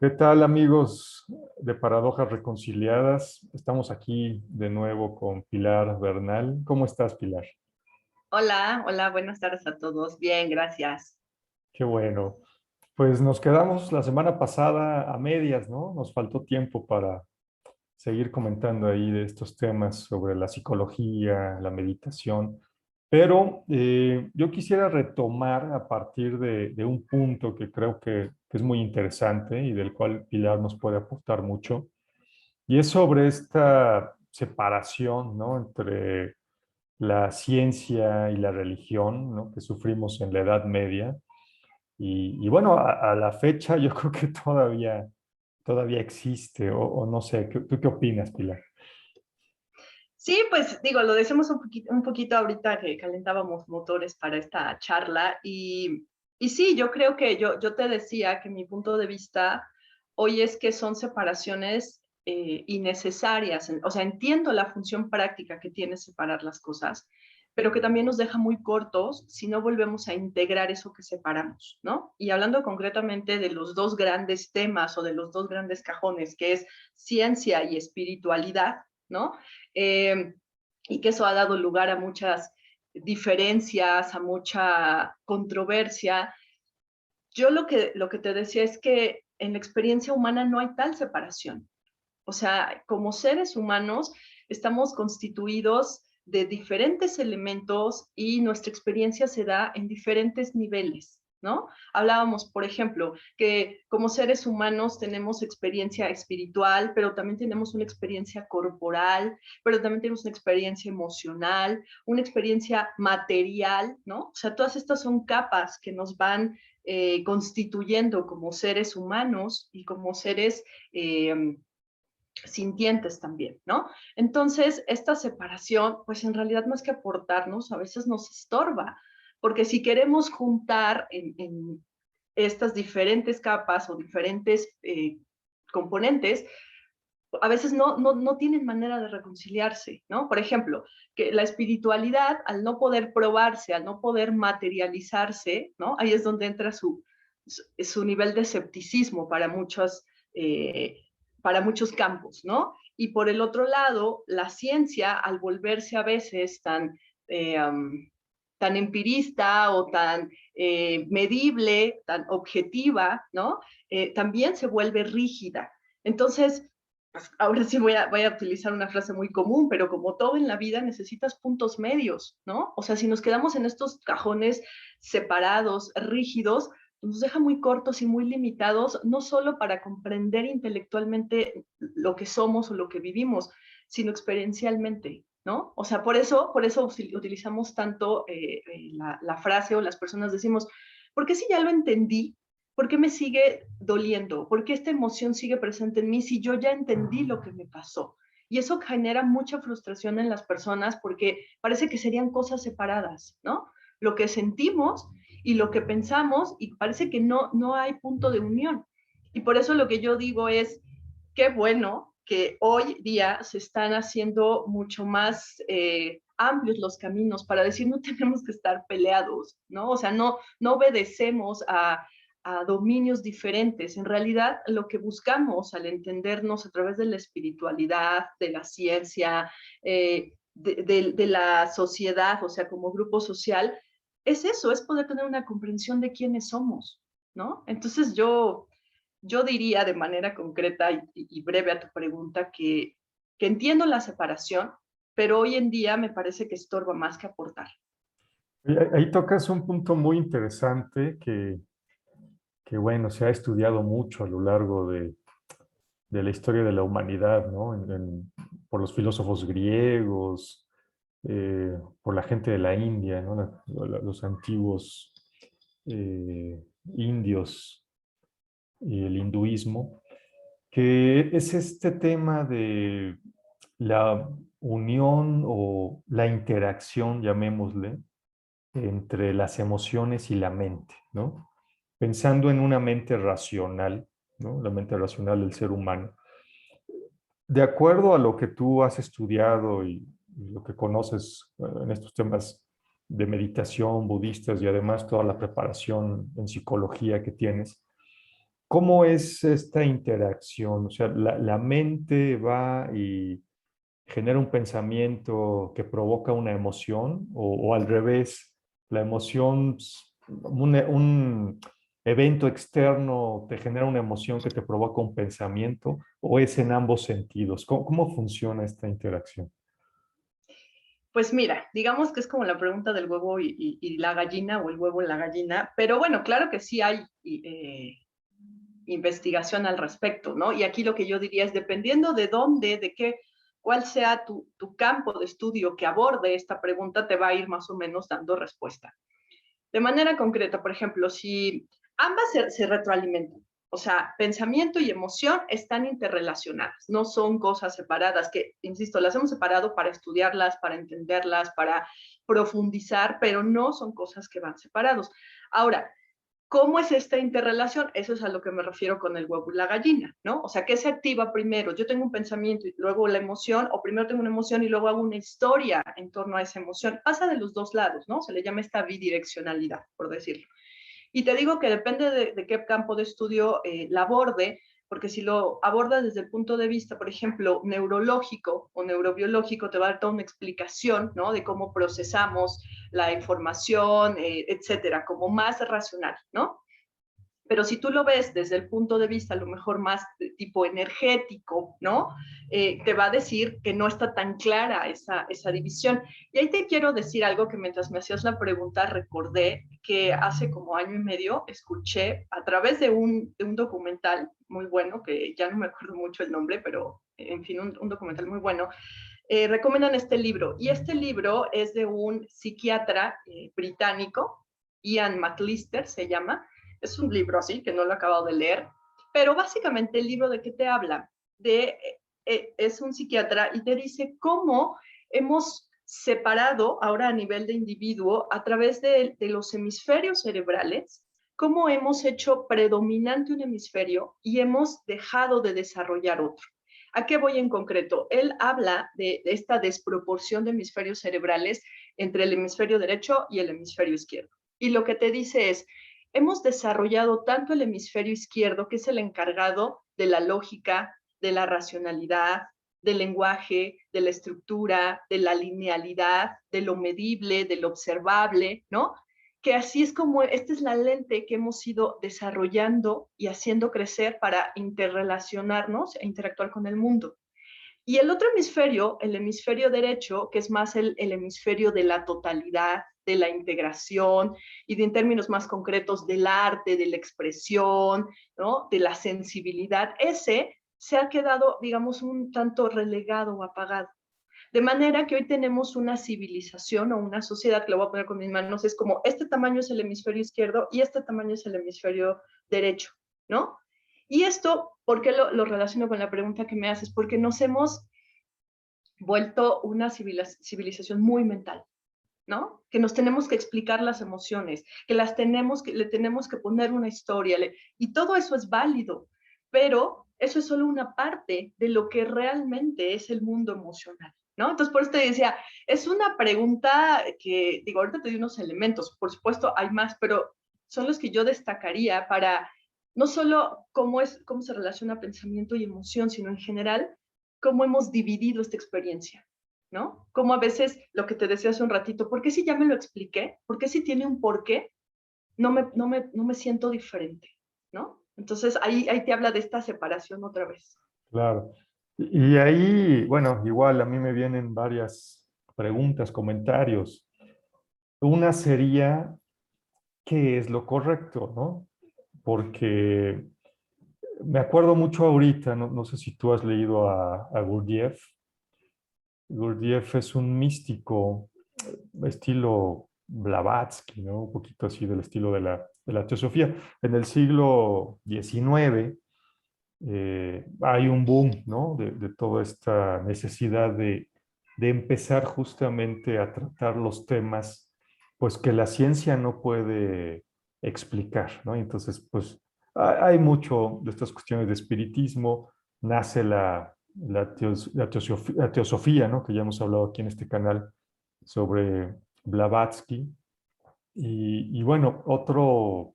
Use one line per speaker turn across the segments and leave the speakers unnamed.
¿Qué tal, amigos de Paradojas Reconciliadas? Estamos aquí de nuevo con Pilar Bernal. ¿Cómo estás, Pilar?
Hola, hola, buenas tardes a todos. Bien, gracias.
Qué bueno. Pues nos quedamos la semana pasada a medias, ¿no? Nos faltó tiempo para seguir comentando ahí de estos temas sobre la psicología, la meditación. Pero yo quisiera retomar a partir de un punto que creo que es muy interesante y del cual Pilar nos puede aportar mucho. Y es sobre esta separación, ¿no? Entre la ciencia y la religión, ¿no? Que sufrimos en la Edad Media. Y bueno, a la fecha yo creo que todavía existe, o no sé, ¿tú qué opinas, Pilar?
Sí, pues digo, lo decimos un poquito ahorita que calentábamos motores para esta charla y sí, yo creo que yo te decía que mi punto de vista hoy es que son separaciones innecesarias. O sea, entiendo la función práctica que tiene separar las cosas, pero que también nos deja muy cortos si no volvemos a integrar eso que separamos, ¿no? Y hablando concretamente de los dos grandes temas o de los dos grandes cajones, que es ciencia y espiritualidad, ¿no? Eh, y que eso ha dado lugar a muchas diferencias, a mucha controversia. Yo lo que te decía es que en la experiencia humana no hay tal separación. O sea, como seres humanos estamos constituidos de diferentes elementos y nuestra experiencia se da en diferentes niveles, ¿no? Hablábamos, por ejemplo, que como seres humanos tenemos experiencia espiritual, pero también tenemos una experiencia corporal, pero también tenemos una experiencia emocional, una experiencia material, ¿no? O sea, todas estas son capas que nos van constituyendo como seres humanos y como seres sintientes también, ¿no? Entonces, esta separación, pues en realidad más que aportarnos, a veces nos estorba, porque si queremos juntar en estas diferentes capas o diferentes componentes, a veces no tienen manera de reconciliarse, ¿no? Por ejemplo, que la espiritualidad, al no poder probarse, al no poder materializarse, ¿no? Ahí es donde entra su nivel de escepticismo para muchos campos, ¿no? Y por el otro lado, la ciencia, al volverse a veces tan empirista o tan medible, tan objetiva, ¿no? También se vuelve rígida. Entonces, pues ahora sí voy a utilizar una frase muy común, pero como todo en la vida necesitas puntos medios, ¿no? O sea, si nos quedamos en estos cajones separados, rígidos, nos deja muy cortos y muy limitados, no solo para comprender intelectualmente lo que somos o lo que vivimos, sino experiencialmente, ¿no? O sea, por eso utilizamos tanto la frase o las personas decimos, ¿por qué si ya lo entendí? ¿Por qué me sigue doliendo? ¿Por qué esta emoción sigue presente en mí si yo ya entendí lo que me pasó? Y eso genera mucha frustración en las personas porque parece que serían cosas separadas, ¿no? Lo que sentimos y lo que pensamos y parece que no hay punto de unión. Y por eso lo que yo digo es, qué bueno que hoy día se están haciendo mucho más amplios los caminos para decir no tenemos que estar peleados, ¿no? O sea, no obedecemos a dominios diferentes. En realidad, lo que buscamos al entendernos a través de la espiritualidad, de la ciencia, de la sociedad, o sea, como grupo social, es eso, es poder tener una comprensión de quiénes somos, ¿no? Entonces yo diría de manera concreta y breve a tu pregunta que entiendo la separación, pero hoy en día me parece que estorba más que aportar.
Ahí tocas un punto muy interesante que bueno, se ha estudiado mucho a lo largo de la historia de la humanidad, ¿no? Por los filósofos griegos, por la gente de la India, ¿no? Los antiguos indios y el hinduismo, que es este tema de la unión o la interacción, llamémosle, entre las emociones y la mente, ¿no? Pensando en una mente racional, ¿no? La mente racional del ser humano. De acuerdo a lo que tú has estudiado y lo que conoces en estos temas de meditación budistas y además toda la preparación en psicología que tienes, ¿Cómo es esta interacción? O sea, la mente va y genera un pensamiento que provoca una emoción o al revés, la emoción, un evento externo te genera una emoción que te provoca un pensamiento o es en ambos sentidos. ¿Cómo funciona esta interacción?
Pues mira, digamos que es como la pregunta del huevo y la gallina o el huevo y la gallina, pero bueno, claro que sí hay investigación al respecto, ¿no? Y aquí lo que yo diría es, dependiendo de dónde, de qué, cuál sea tu campo de estudio que aborde esta pregunta, te va a ir más o menos dando respuesta. De manera concreta, por ejemplo, si ambas se retroalimentan, o sea, pensamiento y emoción están interrelacionadas, no son cosas separadas, que, insisto, las hemos separado para estudiarlas, para entenderlas, para profundizar, pero no son cosas que van separados. Ahora, ¿cómo es esta interrelación? Eso es a lo que me refiero con el huevo y la gallina, ¿no? O sea, ¿qué se activa primero? Yo tengo un pensamiento y luego la emoción, o primero tengo una emoción y luego hago una historia en torno a esa emoción. Pasa de los dos lados, ¿no? Se le llama esta bidireccionalidad, por decirlo. Y te digo que depende de qué campo de estudio la aborde, porque si lo abordas desde el punto de vista, por ejemplo, neurológico o neurobiológico, te va a dar toda una explicación, ¿no? De cómo procesamos la información, etcétera, como más racional, ¿no? Pero si tú lo ves desde el punto de vista a lo mejor más de tipo energético, ¿no? Te va a decir que no está tan clara esa división. Y ahí te quiero decir algo que mientras me hacías la pregunta recordé que hace como año y medio escuché a través de un documental muy bueno, que ya no me acuerdo mucho el nombre, pero en fin, un documental muy bueno. Recomiendan este libro y este libro es de un psiquiatra británico, Ian McLister se llama. Es un libro así que no lo he acabado de leer, pero básicamente el libro de qué te habla, es un psiquiatra y te dice cómo hemos separado ahora a nivel de individuo a través de los hemisferios cerebrales, cómo hemos hecho predominante un hemisferio y hemos dejado de desarrollar otro. ¿A qué voy en concreto? Él habla de esta desproporción de hemisferios cerebrales entre el hemisferio derecho y el hemisferio izquierdo. Y lo que te dice es, hemos desarrollado tanto el hemisferio izquierdo, que es el encargado de la lógica, de la racionalidad, del lenguaje, de la estructura, de la linealidad, de lo medible, de lo observable, ¿no? Que así es como, esta es la lente que hemos ido desarrollando y haciendo crecer para interrelacionarnos e interactuar con el mundo. Y el otro hemisferio, el hemisferio derecho, que es más el hemisferio de la totalidad, de la integración y de, en términos más concretos del arte, de la expresión, ¿no? De la sensibilidad, ese se ha quedado, digamos, un tanto relegado o apagado. De manera que hoy tenemos una civilización o una sociedad, que lo voy a poner con mis manos, es como este tamaño es el hemisferio izquierdo y este tamaño es el hemisferio derecho, ¿no? Y esto, ¿por qué lo relaciono con la pregunta que me haces? Porque nos hemos vuelto una civilización muy mental, ¿no? Que nos tenemos que explicar las emociones, que las tenemos que, le tenemos que poner una historia, y todo eso es válido, pero eso es solo una parte de lo que realmente es el mundo emocional, ¿no? Entonces, por eso te decía, es una pregunta que, digo, ahorita te di unos elementos, por supuesto hay más, pero son los que yo destacaría para no solo cómo se relaciona pensamiento y emoción, sino en general, cómo hemos dividido esta experiencia, ¿no? Como a veces lo que te decía hace un ratito, ¿por qué si ya me lo expliqué? ¿Por qué si tiene un porqué? No me siento diferente, ¿no? Entonces ahí te habla de esta separación otra vez.
Claro. Y ahí, bueno, igual a mí me vienen varias preguntas, comentarios. Una sería, ¿qué es lo correcto, no? Porque me acuerdo mucho ahorita, no sé si tú has leído a Gurdjieff. Gurdjieff es un místico estilo Blavatsky, ¿no? Un poquito así del estilo de la teosofía. En el siglo XIX hay un boom, ¿no? De toda esta necesidad de empezar justamente a tratar los temas, pues que la ciencia no puede explicar, ¿no? Entonces, pues hay mucho de estas cuestiones de espiritismo, nace la teosofía, ¿no? Que ya hemos hablado aquí en este canal sobre Blavatsky. Y bueno, otro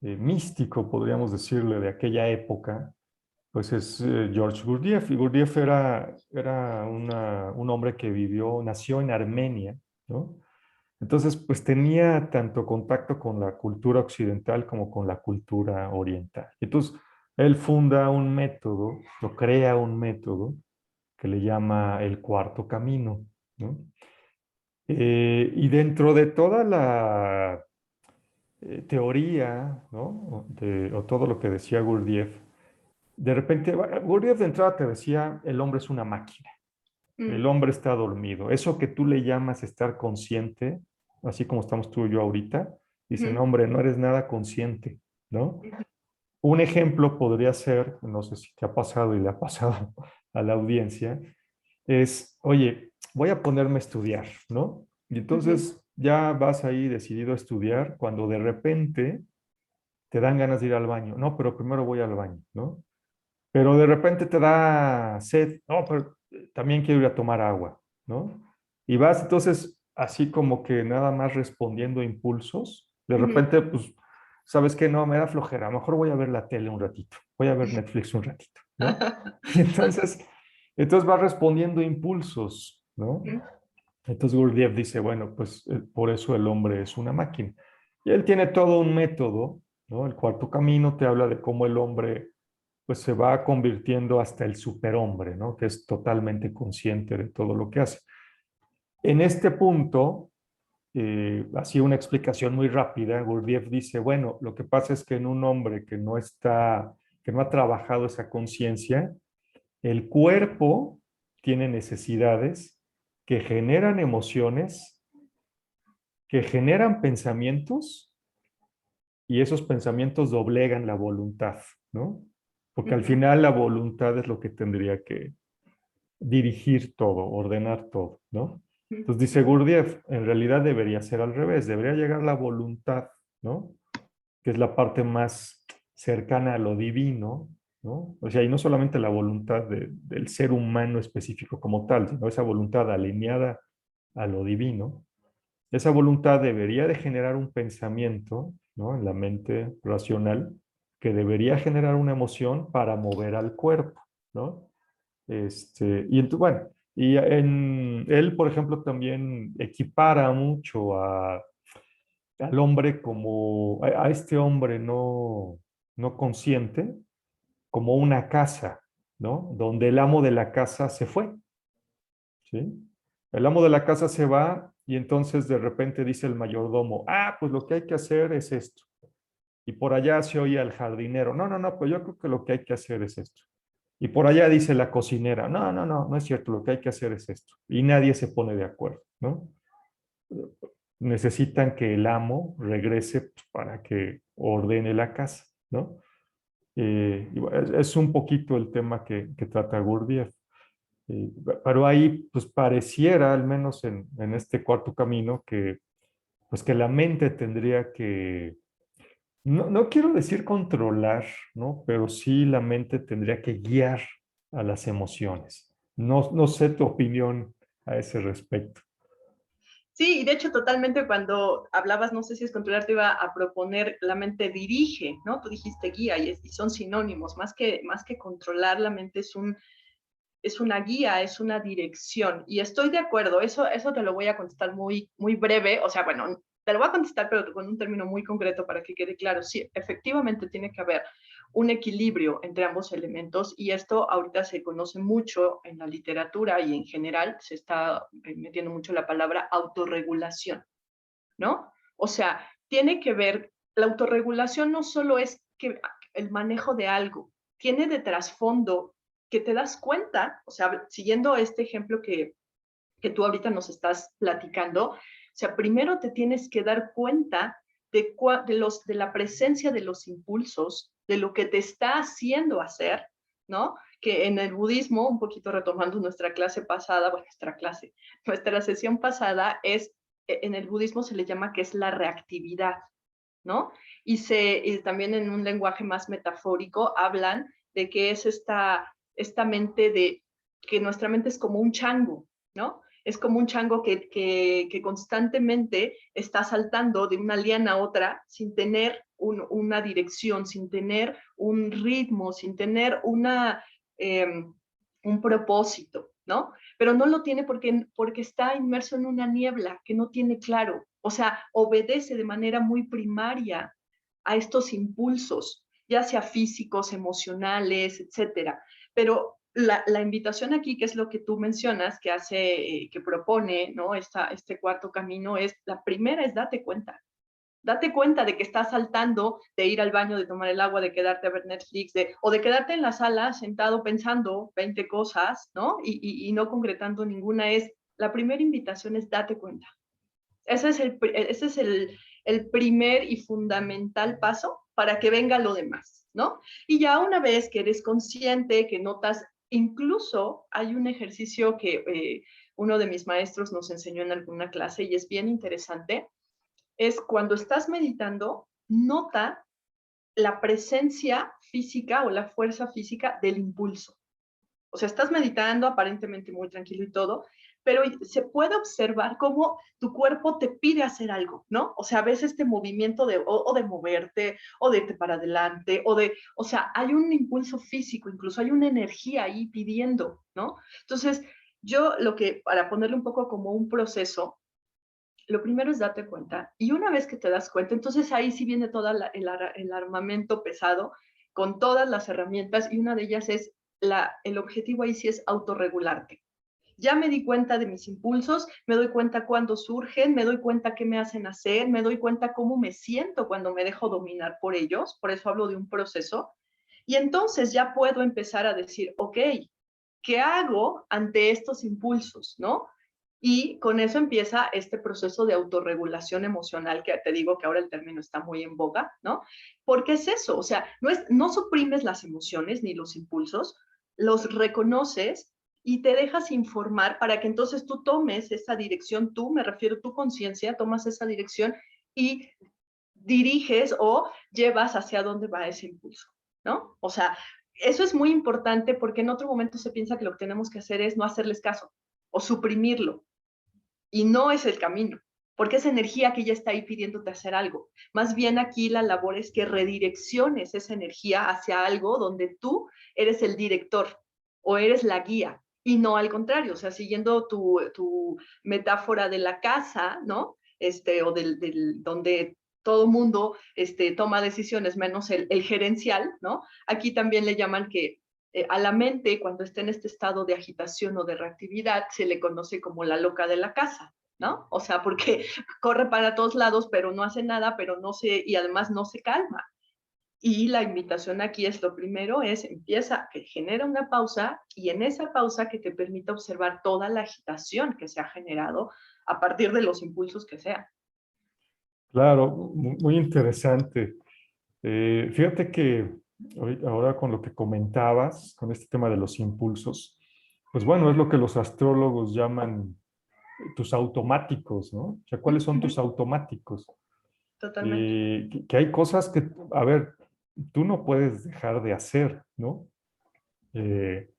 místico, podríamos decirle, de aquella época, pues es George Gurdjieff. Y Gurdjieff era un hombre que nació en Armenia, ¿no? Entonces, pues tenía tanto contacto con la cultura occidental como con la cultura oriental. Entonces, él funda un método, o crea un método que le llama el cuarto camino, ¿no? Y dentro de toda la teoría, ¿no? O todo lo que decía Gurdjieff, de repente, Gurdjieff de entrada te decía, el hombre es una máquina, el
Mm,
hombre está dormido. Eso que tú le llamas estar consciente, así como estamos tú y yo ahorita, dicen,
ujú,
hombre, no eres nada consciente, ¿no?
ujú,
Un ejemplo podría ser, no sé si te ha pasado y le ha pasado a la audiencia, es, oye, voy a ponerme a estudiar, ¿no? Y
ujú,
entonces ya vas ahí decidido a estudiar cuando de repente te dan ganas de ir al baño. No, pero primero voy al baño, ¿no? Pero de repente te da sed. No, pero también quiero ir a tomar agua, ¿no? Y vas entonces así como que nada más respondiendo a impulsos. De
ujú.
repente, pues, ¿sabes qué? No, me da flojera. A lo mejor voy a ver la tele un ratito. Voy a ver Netflix un ratito, ¿no? Y entonces vas respondiendo a impulsos, ¿no?
Ujú,
Entonces Gurdjieff dice, bueno, pues por eso el hombre es una máquina. Y él tiene todo un método, ¿no? El cuarto camino te habla de cómo el hombre pues se va convirtiendo hasta el superhombre, ¿no? Que es totalmente consciente de todo lo que hace. En este punto, así una explicación muy rápida, Gurdjieff dice, bueno, lo que pasa es que en un hombre que no ha trabajado esa conciencia, el cuerpo tiene necesidades que generan emociones, que generan pensamientos y esos pensamientos doblegan la voluntad, ¿no? Porque al
ujú,
final la voluntad es lo que tendría que dirigir todo, ordenar todo, ¿no?
ujú,
Entonces dice Gurdjieff, en realidad debería ser al revés, debería llegar la voluntad, ¿no? Que es la parte más cercana a lo divino, ¿no? O sea, y no solamente la voluntad del ser humano específico como tal, sino esa voluntad alineada a lo divino. Esa voluntad debería de generar un pensamiento, ¿no? En la mente racional, que debería generar una emoción para mover al cuerpo, ¿no? Bueno, él, por ejemplo, también equipara mucho al hombre como, a este hombre no consciente, como una casa, ¿no? Donde el amo de la casa se fue, ¿sí? El amo de la casa se va y entonces de repente dice el mayordomo, ah, pues lo que hay que hacer es esto. Y por allá se oye al jardinero, no, no, no, pues yo creo que lo que hay que hacer es esto. Y por allá dice la cocinera, no, no, no, no es cierto, lo que hay que hacer es esto. Y nadie se pone de acuerdo, ¿no? Necesitan que el amo regrese pues, para que ordene la casa, ¿no? Y bueno, es un poquito el tema que trata Gurdjieff. Eh, pero ahí, pues pareciera, al menos en este cuarto camino, pues que la mente tendría que, no quiero decir controlar, ¿no? Pero sí la mente tendría que guiar a las emociones. No sé tu opinión a ese respecto.
Sí, y de hecho totalmente cuando hablabas, no sé si es controlar, te iba a proponer la mente dirige, ¿no? Tú dijiste guía y son sinónimos, más que controlar la mente es una guía, es una dirección. Y estoy de acuerdo, eso te lo voy a contestar muy breve, o sea, bueno, te lo voy a contestar, pero con un término muy concreto para que quede claro. Sí, efectivamente tiene que haber un equilibrio entre ambos elementos y esto ahorita se conoce mucho en la literatura y en general se está metiendo mucho la palabra autorregulación, ¿no? O sea, tiene que ver, la autorregulación no solo es que el manejo de algo, tiene de trasfondo que te das cuenta, o sea, siguiendo este ejemplo que tú ahorita nos estás platicando, o sea, primero te tienes que dar cuenta de la presencia de los impulsos, de lo que te está haciendo hacer, ¿no? Que en el budismo, un poquito retomando nuestra clase pasada, bueno, nuestra sesión pasada es, en el budismo se le llama que es la reactividad, ¿no? Y también en un lenguaje más metafórico hablan de que es esta mente que nuestra mente es como un chango, ¿no? Es como un chango que constantemente está saltando de una liana a otra sin tener una dirección, sin tener un ritmo, sin tener un propósito, ¿no? Pero no lo tiene porque está inmerso en una niebla que no tiene claro. O sea, obedece de manera muy primaria a estos impulsos, ya sea físicos, emocionales, etcétera. Pero la invitación aquí, que es lo que tú mencionas, que hace, que propone, ¿no? Este cuarto camino es, la primera es date cuenta. Date cuenta de que estás saltando de ir al baño, de tomar el agua, de quedarte a ver Netflix, o de quedarte en la sala sentado pensando 20 cosas, ¿no? Y no concretando ninguna. La primera invitación es date cuenta. Ese es el primer y fundamental paso para que venga lo demás, ¿no? Y ya una vez que eres consciente, que notas, incluso hay un ejercicio que uno de mis maestros nos enseñó en alguna clase y es bien interesante, es cuando estás meditando, nota la presencia física o la fuerza física del impulso. O sea, estás meditando aparentemente muy tranquilo y todo, pero se puede observar cómo tu cuerpo te pide hacer algo, ¿no? O sea, ves este movimiento o de moverte, o de irte para adelante, o sea, hay un impulso físico, incluso hay una energía ahí pidiendo, ¿no? Entonces, para ponerle un poco como un proceso, lo primero es darte cuenta. Y una vez que te das cuenta, entonces ahí sí viene todo el armamento pesado con todas las herramientas y una de ellas es, el objetivo ahí sí es autorregularte. Ya me di cuenta de mis impulsos, me doy cuenta cuándo surgen, me doy cuenta qué me hacen hacer, me doy cuenta cómo me siento cuando me dejo dominar por ellos, por eso hablo de un proceso. Y entonces ya puedo empezar a decir, ok, ¿qué hago ante estos impulsos, no? Y con eso empieza este proceso de autorregulación emocional, que te digo que ahora el término está muy en boga, ¿no? Porque es eso, o sea, no suprimes las emociones ni los impulsos, los reconoces y te dejas informar para que entonces tú tomes esa dirección, tú, me refiero a tu conciencia, tomas esa dirección y diriges o llevas hacia dónde va ese impulso, ¿no? O sea, eso es muy importante porque en otro momento se piensa que lo que tenemos que hacer es no hacerles caso o suprimirlo y no es el camino, porque es energía que ya está ahí pidiéndote hacer algo. Más bien aquí la labor es que redirecciones esa energía hacia algo donde tú eres el director o eres la guía y no al contrario, o sea, siguiendo tu metáfora de la casa, ¿no? O donde todo mundo toma decisiones menos el gerencial, ¿no? Aquí también le llaman que a la mente, cuando está en este estado de agitación o de reactividad, se le conoce como la loca de la casa, ¿no? O sea, porque corre para todos lados, pero no hace nada, y además no se calma. Y la invitación aquí es, lo primero es, que genera una pausa y en esa pausa que te permita observar toda la agitación que se ha generado a partir de los impulsos que sean.
Claro, muy interesante. Fíjate que ahora con lo que comentabas, con este tema de los impulsos, pues bueno, es lo que los astrólogos llaman tus automáticos, ¿no? O sea, ¿cuáles son tus automáticos?
Totalmente.
Que hay cosas que, a ver, tú no puedes dejar de hacer, ¿no? Eh,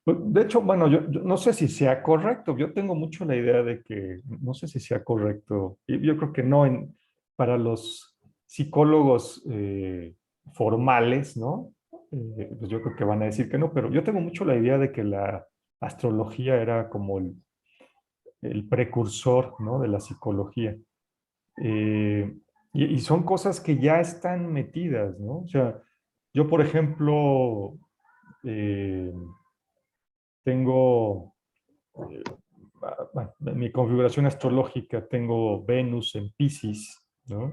pues, de hecho, bueno, yo no sé si sea correcto. Yo tengo mucho la idea de que, no sé si sea correcto, y yo creo que no para los psicólogos formales, ¿no? Pues yo creo que van a decir que no, pero yo tengo mucho la idea de que la astrología era como el precursor, ¿no? De la psicología. Eh, y son cosas que ya están metidas, ¿no? O sea, yo, por ejemplo, eh, tengo, bueno, en mi configuración astrológica tengo Venus en Piscis, ¿no?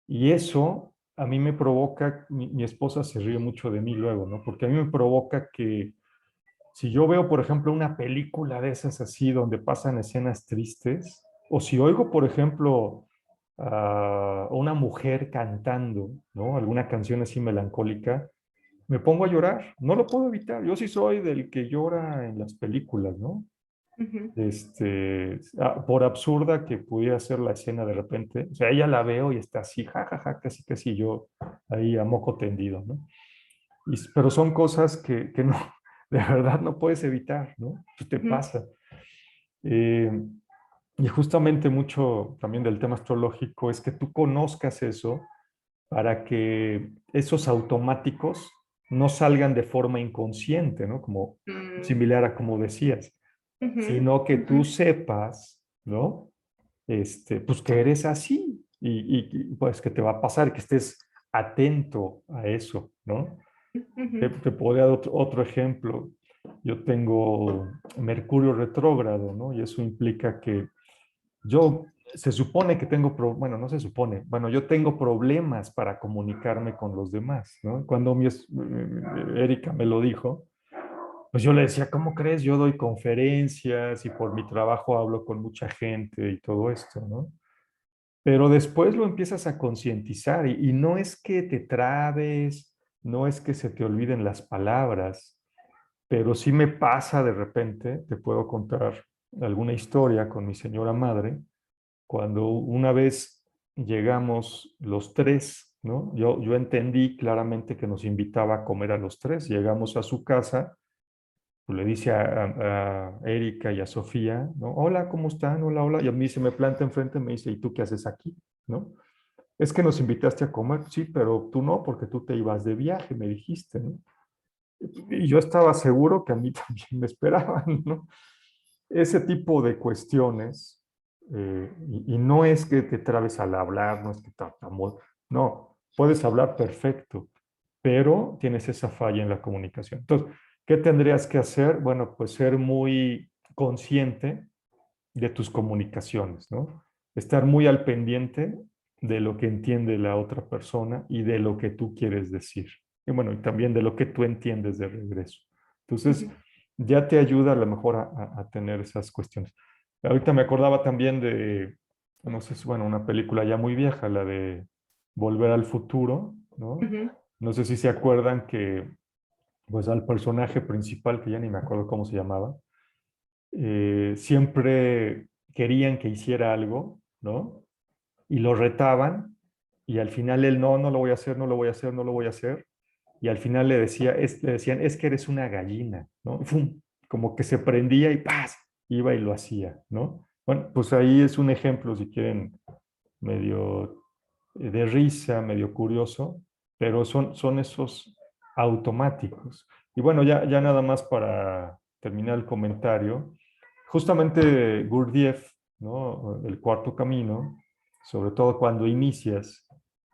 Y eso a mí me provoca, mi esposa se ríe mucho de mí luego, ¿no? Porque a mí me provoca que si yo veo, por ejemplo, una película de esas así donde pasan escenas tristes, o si oigo, por ejemplo, a una mujer cantando, ¿no? Alguna canción así melancólica, me pongo a llorar, no lo puedo evitar. Yo sí soy del que llora en las películas, ¿no?
Ujú,
Por absurda que pudiera ser la escena de repente, o sea, ella la veo y está así, jajaja, casi casi yo ahí a moco tendido, ¿no? Pero son cosas que no, de verdad no puedes evitar, ¿no? Pues te
ujú.
pasa. Eh, y justamente mucho también del tema astrológico es que tú conozcas eso para que esos automáticos no salgan de forma inconsciente, ¿no? Como
Mm,
similar a como decías,
ujú,
sino que
ujú,
tú sepas, ¿no? Pues que eres así pues que te va a pasar, que estés atento a eso, ¿no? Te,
ujú,
te puedo dar otro ejemplo. Yo tengo Mercurio retrógrado, ¿no? Y eso implica que yo se supone que tengo, bueno, no se supone, bueno, yo tengo problemas para comunicarme con los demás, ¿no? Cuando Erika me lo dijo, pues yo le decía, ¿cómo crees? Yo doy conferencias y por mi trabajo hablo con mucha gente y todo esto, ¿no? Pero después lo empiezas a concientizar y no es que te trabes, no es que se te olviden las palabras, pero sí me pasa de repente, te puedo contar alguna historia con mi señora madre, cuando una vez llegamos los tres, ¿no? Yo entendí claramente que nos invitaba a comer a los tres, llegamos a su casa, pues le dice a Erika y a Sofía, ¿no? Hola, ¿cómo están? Hola, hola. Y a mí se me planta enfrente y me dice, ¿y tú qué haces aquí? ¿No? Es que nos invitaste a comer, sí, pero tú no, porque tú te ibas de viaje, me dijiste, ¿no? Y yo estaba seguro que a mí también me esperaban, ¿no? Ese tipo de cuestiones, y no es que te trabes al hablar, no es que no, puedes hablar perfecto, pero tienes esa falla en la comunicación. Entonces, ¿qué tendrías que hacer? Bueno, pues ser muy consciente de tus comunicaciones, ¿no? Estar muy al pendiente de lo que entiende la otra persona y de lo que tú quieres decir. Y bueno, y también de lo que tú entiendes de regreso. Entonces,
ujú,
ya te ayuda a lo mejor a tener esas cuestiones. Ahorita me acordaba también de, no sé si, bueno, una película ya muy vieja, la de Volver al Futuro, ¿no?
ujú,
No sé si se acuerdan que, pues al personaje principal, que ya ni me acuerdo cómo se llamaba, siempre querían que hiciera algo, ¿no? Y lo retaban y al final él no, no lo voy a hacer, no lo voy a hacer, no lo voy a hacer. Y al final le decían, es que eres una gallina, ¿no? ¡Fum! Como que se prendía y ¡paz! Iba y lo hacía, ¿no? Bueno, pues ahí es un ejemplo, si quieren, medio de risa, medio curioso, pero son esos automáticos. Y bueno, ya nada más para terminar el comentario, justamente Gurdjieff, ¿no? El cuarto camino, sobre todo cuando inicias,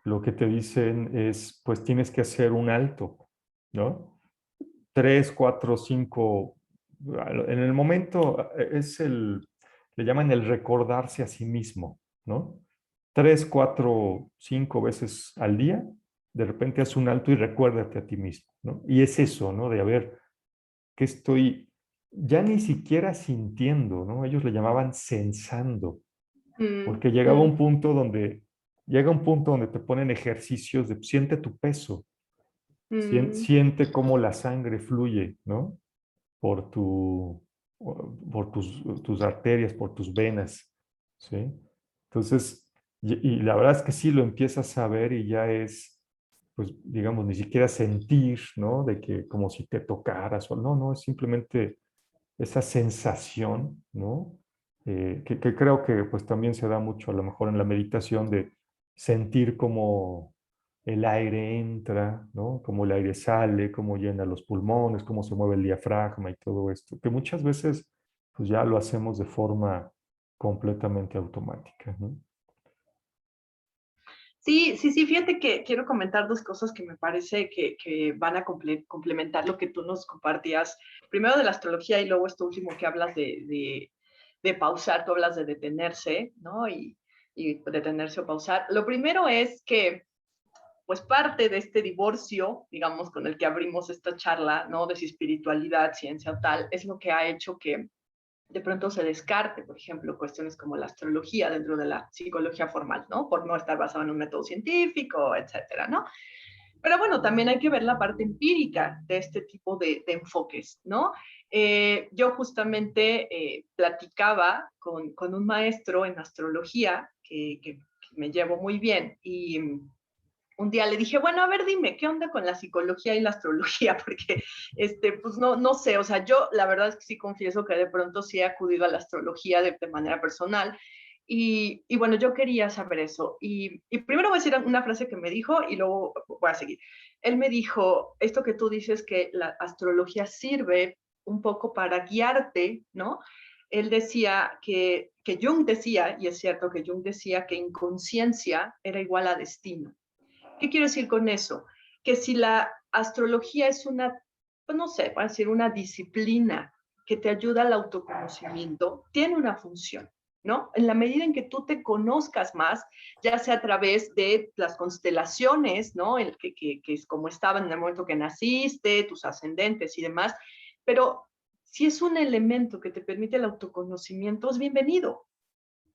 lo que te dicen es, pues tienes que hacer un alto, ¿no? Tres, cuatro, cinco, en el momento le llaman el recordarse a sí mismo, ¿no? Tres, cuatro, cinco veces al día, de repente haz un alto y recuérdate a ti mismo, ¿no? Y es eso, ¿no? De a ver, ¿qué estoy ya ni siquiera sintiendo, ¿no? Ellos le llamaban sensando,
mm,
porque
mm,
llega un punto donde te ponen ejercicios de siente tu peso,
mm.
siente cómo la sangre fluye, ¿no? Por tus arterias, por tus venas, ¿sí? Entonces, y la verdad es que sí lo empiezas a ver y ya es, pues, digamos, ni siquiera sentir, ¿no? De que como si te tocaras o no, no, es simplemente esa sensación, ¿no? Que creo que pues también se da mucho a lo mejor en la meditación de sentir cómo el aire entra, ¿no? Cómo el aire sale, cómo llena los pulmones, cómo se mueve el diafragma y todo esto, que muchas veces pues ya lo hacemos de forma completamente automática, ¿no?
Sí, sí, sí, fíjate que quiero comentar dos cosas que me parece que van a complementar lo que tú nos compartías, primero de la astrología y luego esto último que hablas de pausar, tú hablas de detenerse, ¿no? Y detenerse o pausar. Lo primero es que, pues parte de este divorcio, digamos, con el que abrimos esta charla, ¿no? De si espiritualidad, ciencia o tal, es lo que ha hecho que de pronto se descarte, por ejemplo, cuestiones como la astrología dentro de la psicología formal, ¿no? Por no estar basado en un método científico, etcétera, ¿no? Pero bueno, también hay que ver la parte empírica de este tipo de enfoques, ¿no? Yo justamente platicaba con un maestro en astrología que me llevo muy bien y un día le dije, bueno, a ver, dime, ¿qué onda con la psicología y la astrología? Porque, pues no sé, o sea, yo la verdad es que sí confieso que de pronto sí he acudido a la astrología de manera personal Y bueno, yo quería saber eso. Y primero voy a decir una frase que me dijo y luego voy a seguir. Él me dijo, esto que tú dices que la astrología sirve un poco para guiarte, ¿no? Él decía que Jung decía, y es cierto que Jung decía que inconsciencia era igual a destino. ¿Qué quiero decir con eso? Que si la astrología es una, pues no sé, voy a decir una disciplina que te ayuda al autoconocimiento, tiene una función, ¿no? En la medida en que tú te conozcas más, ya sea a través de las constelaciones, ¿no? Que es como estaban en el momento que naciste, tus ascendentes y demás, pero si es un elemento que te permite el autoconocimiento, es bienvenido,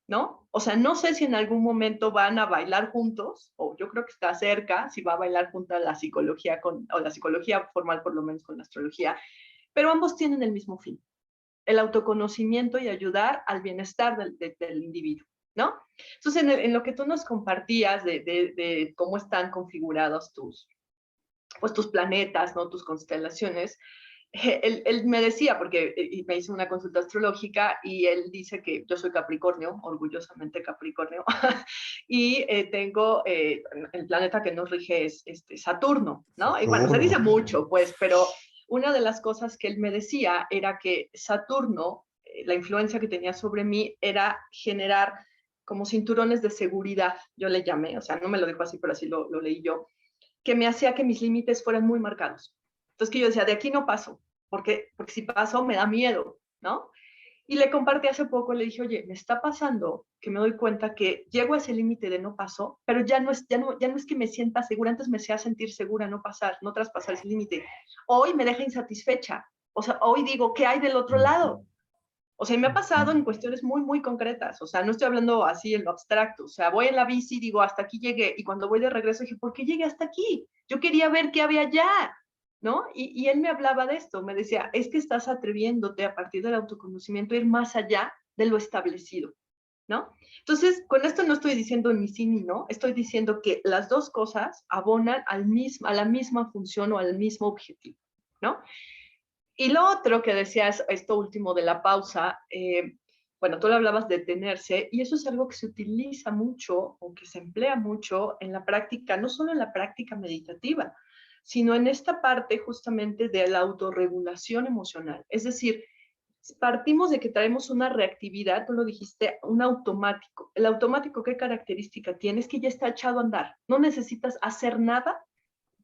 ¿no? O sea, no sé si en algún momento van a bailar juntos, o yo creo que está cerca, si va a bailar junta la psicología o la psicología formal por lo menos con la astrología, pero ambos tienen el mismo fin, el autoconocimiento y ayudar al bienestar del individuo, ¿no? Entonces, en lo que tú nos compartías de cómo están configurados pues, tus planetas, ¿no? Tus constelaciones, él me decía, porque me hizo una consulta astrológica y él dice que yo soy Capricornio, orgullosamente Capricornio, y tengo el planeta que nos rige es Saturno, ¿no? Y bueno, se dice
Saturno.
mucho, pues, pero una de las cosas que él me decía era que Saturno, la influencia que tenía sobre mí era generar como cinturones de seguridad, yo le llamé, o sea, no me lo dijo así, pero así lo leí yo, que me hacía que mis límites fueran muy marcados. Entonces que yo decía, de aquí no paso, porque si paso me da miedo, ¿no? Y le compartí hace poco, le dije, oye, me está pasando que me doy cuenta que llego a ese límite de no paso, pero ya no es que me sienta segura, antes me hacía sentir segura no pasar, no traspasar ese límite. Hoy me deja insatisfecha. O sea, hoy digo, ¿qué hay del otro lado? O sea, me ha pasado en cuestiones muy, muy concretas. O sea, no estoy hablando así en lo abstracto. O sea, voy en la bici y digo, hasta aquí llegué. Y cuando voy de regreso dije, ¿por qué llegué hasta aquí? Yo quería ver qué había allá, ¿no? Y él me hablaba de esto. Me decía, es que estás atreviéndote a partir del autoconocimiento a ir más allá de lo establecido, ¿no? Entonces, con esto no estoy diciendo ni sí ni no. Estoy diciendo que las dos cosas abonan a la misma función o al mismo objetivo, ¿no? Y lo otro que decías, esto último de la pausa, bueno, tú lo hablabas de detenerse, y eso es algo que se utiliza mucho o que se emplea mucho en la práctica, no solo en la práctica meditativa, sino en esta parte justamente de la autorregulación emocional. Es decir, partimos de que traemos una reactividad, tú lo dijiste, un automático. El automático, ¿qué característica tiene? Es que ya está echado a andar. No necesitas hacer nada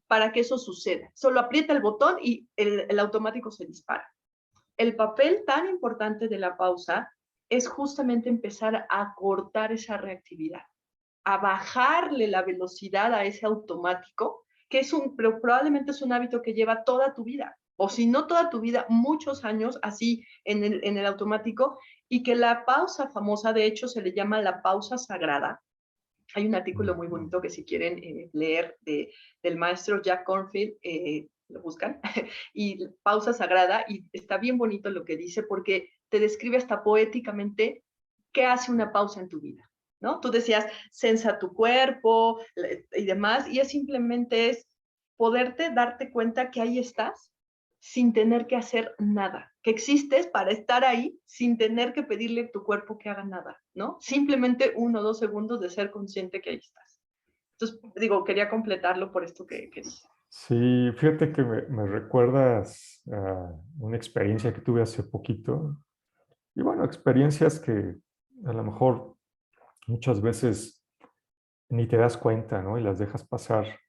para que eso suceda. Solo aprieta el botón y el automático se dispara. El papel tan importante de la pausa es justamente empezar a cortar esa reactividad, a bajarle la velocidad a ese automático, que pero probablemente es un hábito que lleva toda tu vida, o si no toda tu vida, muchos años así en el automático, y que la pausa famosa, de hecho, se le llama la pausa sagrada. Hay un artículo muy bonito que si quieren leer del maestro Jack Cornfield, lo buscan, y Pausa Sagrada, y está bien bonito lo que dice porque te describe hasta poéticamente qué hace una pausa en tu vida, ¿no? Tú decías, sensa tu cuerpo y demás, y es simplemente es poderte darte cuenta que ahí estás sin tener que hacer nada, que existes para estar ahí sin tener que pedirle a tu cuerpo que haga nada, ¿no? Simplemente 1 o 2 segundos de ser consciente que ahí estás. Entonces, digo, quería completarlo por esto que dije.
Sí, fíjate que me recuerdas a una experiencia que tuve hace poquito. Y bueno, experiencias que a lo mejor muchas veces ni te das cuenta, ¿no? Y las dejas pasar,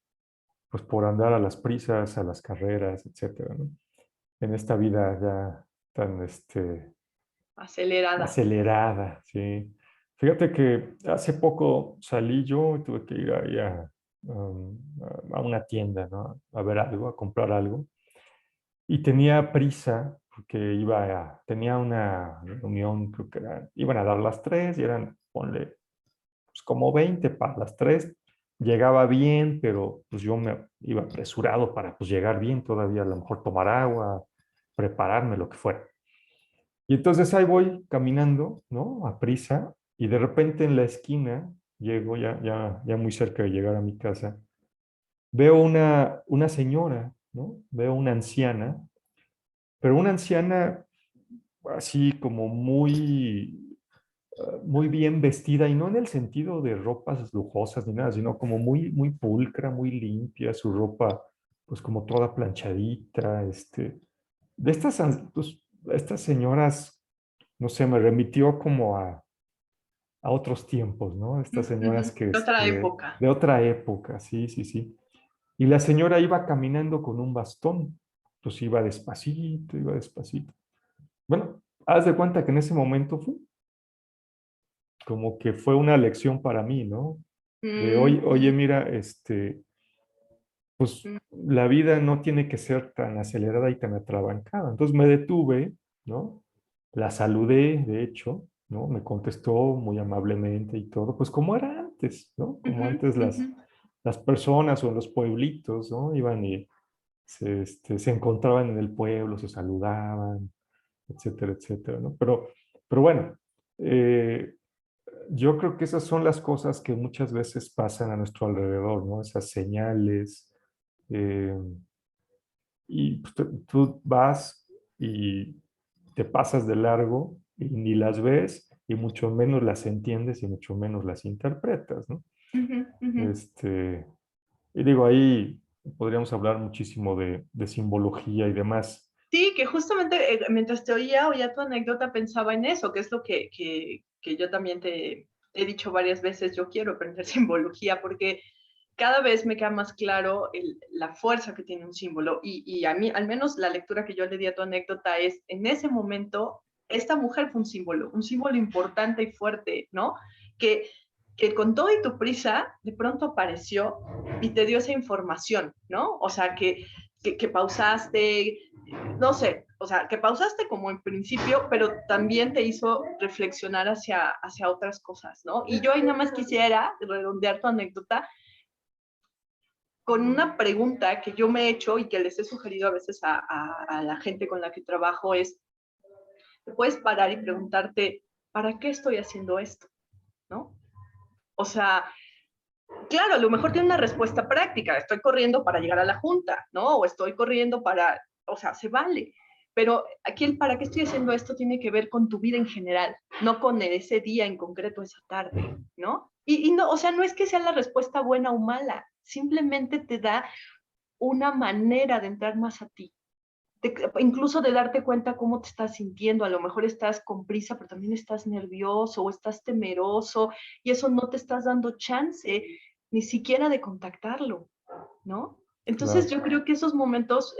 pues por andar a las prisas, a las carreras, etcétera, ¿no? En esta vida ya tan,
Acelerada.
acelerada, sí. Fíjate que hace poco salí yo y tuve que ir ahí a una tienda, ¿no? A ver algo, a comprar algo. Y tenía prisa porque tenía una reunión, creo que iban a dar las 3 y eran, ponle, pues como 20 para las 3. Llegaba bien, pero pues yo me iba apresurado para pues llegar bien todavía, a lo mejor tomar agua, prepararme, lo que fuera. Y entonces ahí voy caminando, ¿no? A prisa, y de repente en la esquina, llego ya muy cerca de llegar a mi casa, veo una señora, ¿no? Veo una anciana, pero una anciana así como muy, muy bien vestida, y no en el sentido de ropas lujosas ni nada, sino como muy, muy pulcra, muy limpia, su ropa pues como toda planchadita, de estas, pues, estas señoras, no sé, me remitió como a otros tiempos, ¿no? Estas señoras
Ujú.
que,
Otra época.
de otra época, sí, sí, sí. Y la señora iba caminando con un bastón, pues iba despacito, iba despacito. Bueno, haz de cuenta que en ese momento fue como que fue una lección para mí, ¿no? De hoy, oye,
Mm,
mira, pues
mm,
la vida no tiene que ser tan acelerada y tan atrabancada. Entonces me detuve, ¿no? La saludé, de hecho, ¿no? Me contestó muy amablemente y todo, pues como era antes, ¿no? Como
ujú,
antes
ujú,
las personas o en los pueblitos, ¿no? Iban y se encontraban en el pueblo, se saludaban, etcétera, etcétera, ¿no? Pero bueno, eh, yo creo que esas son las cosas que muchas veces pasan a nuestro alrededor, ¿no? Esas señales. eh, y pues, tú vas y te pasas de largo y ni las ves y mucho menos las entiendes y mucho menos las interpretas, ¿no?
ujú, ujú.
Este, y digo, ahí podríamos hablar muchísimo de simbología y demás.
Sí, que justamente mientras te oía tu anécdota, pensaba en eso, que es lo que yo también te he dicho varias veces, yo quiero aprender simbología, porque cada vez me queda más claro la fuerza que tiene un símbolo. Y a mí, al menos la lectura que yo le di a tu anécdota es, en ese momento, esta mujer fue un símbolo importante y fuerte, ¿no? Que, que con todo y tu prisa, de pronto apareció y te dio esa información, ¿no? O sea, que pausaste, no sé, o sea, que pausaste como en principio, pero también te hizo reflexionar hacia otras cosas, ¿no? Y yo ahí nada más quisiera redondear tu anécdota con una pregunta que yo me he hecho y que les he sugerido a veces a la gente con la que trabajo es, te puedes parar y preguntarte, ¿para qué estoy haciendo esto? ¿No? O sea, claro, a lo mejor tiene una respuesta práctica, estoy corriendo para llegar a la junta, ¿no? O estoy corriendo para, o sea, se vale. Pero aquí el para qué estoy haciendo esto tiene que ver con tu vida en general, no con ese día en concreto, esa tarde, ¿no? Y no, o sea, no es que sea la respuesta buena o mala, simplemente te da una manera de entrar más a ti, incluso de darte cuenta cómo te estás sintiendo. A lo mejor estás con prisa, pero también estás nervioso o estás temeroso y eso no te estás dando chance ni siquiera de contactarlo, ¿no? Entonces
Claro,
yo creo que esos momentos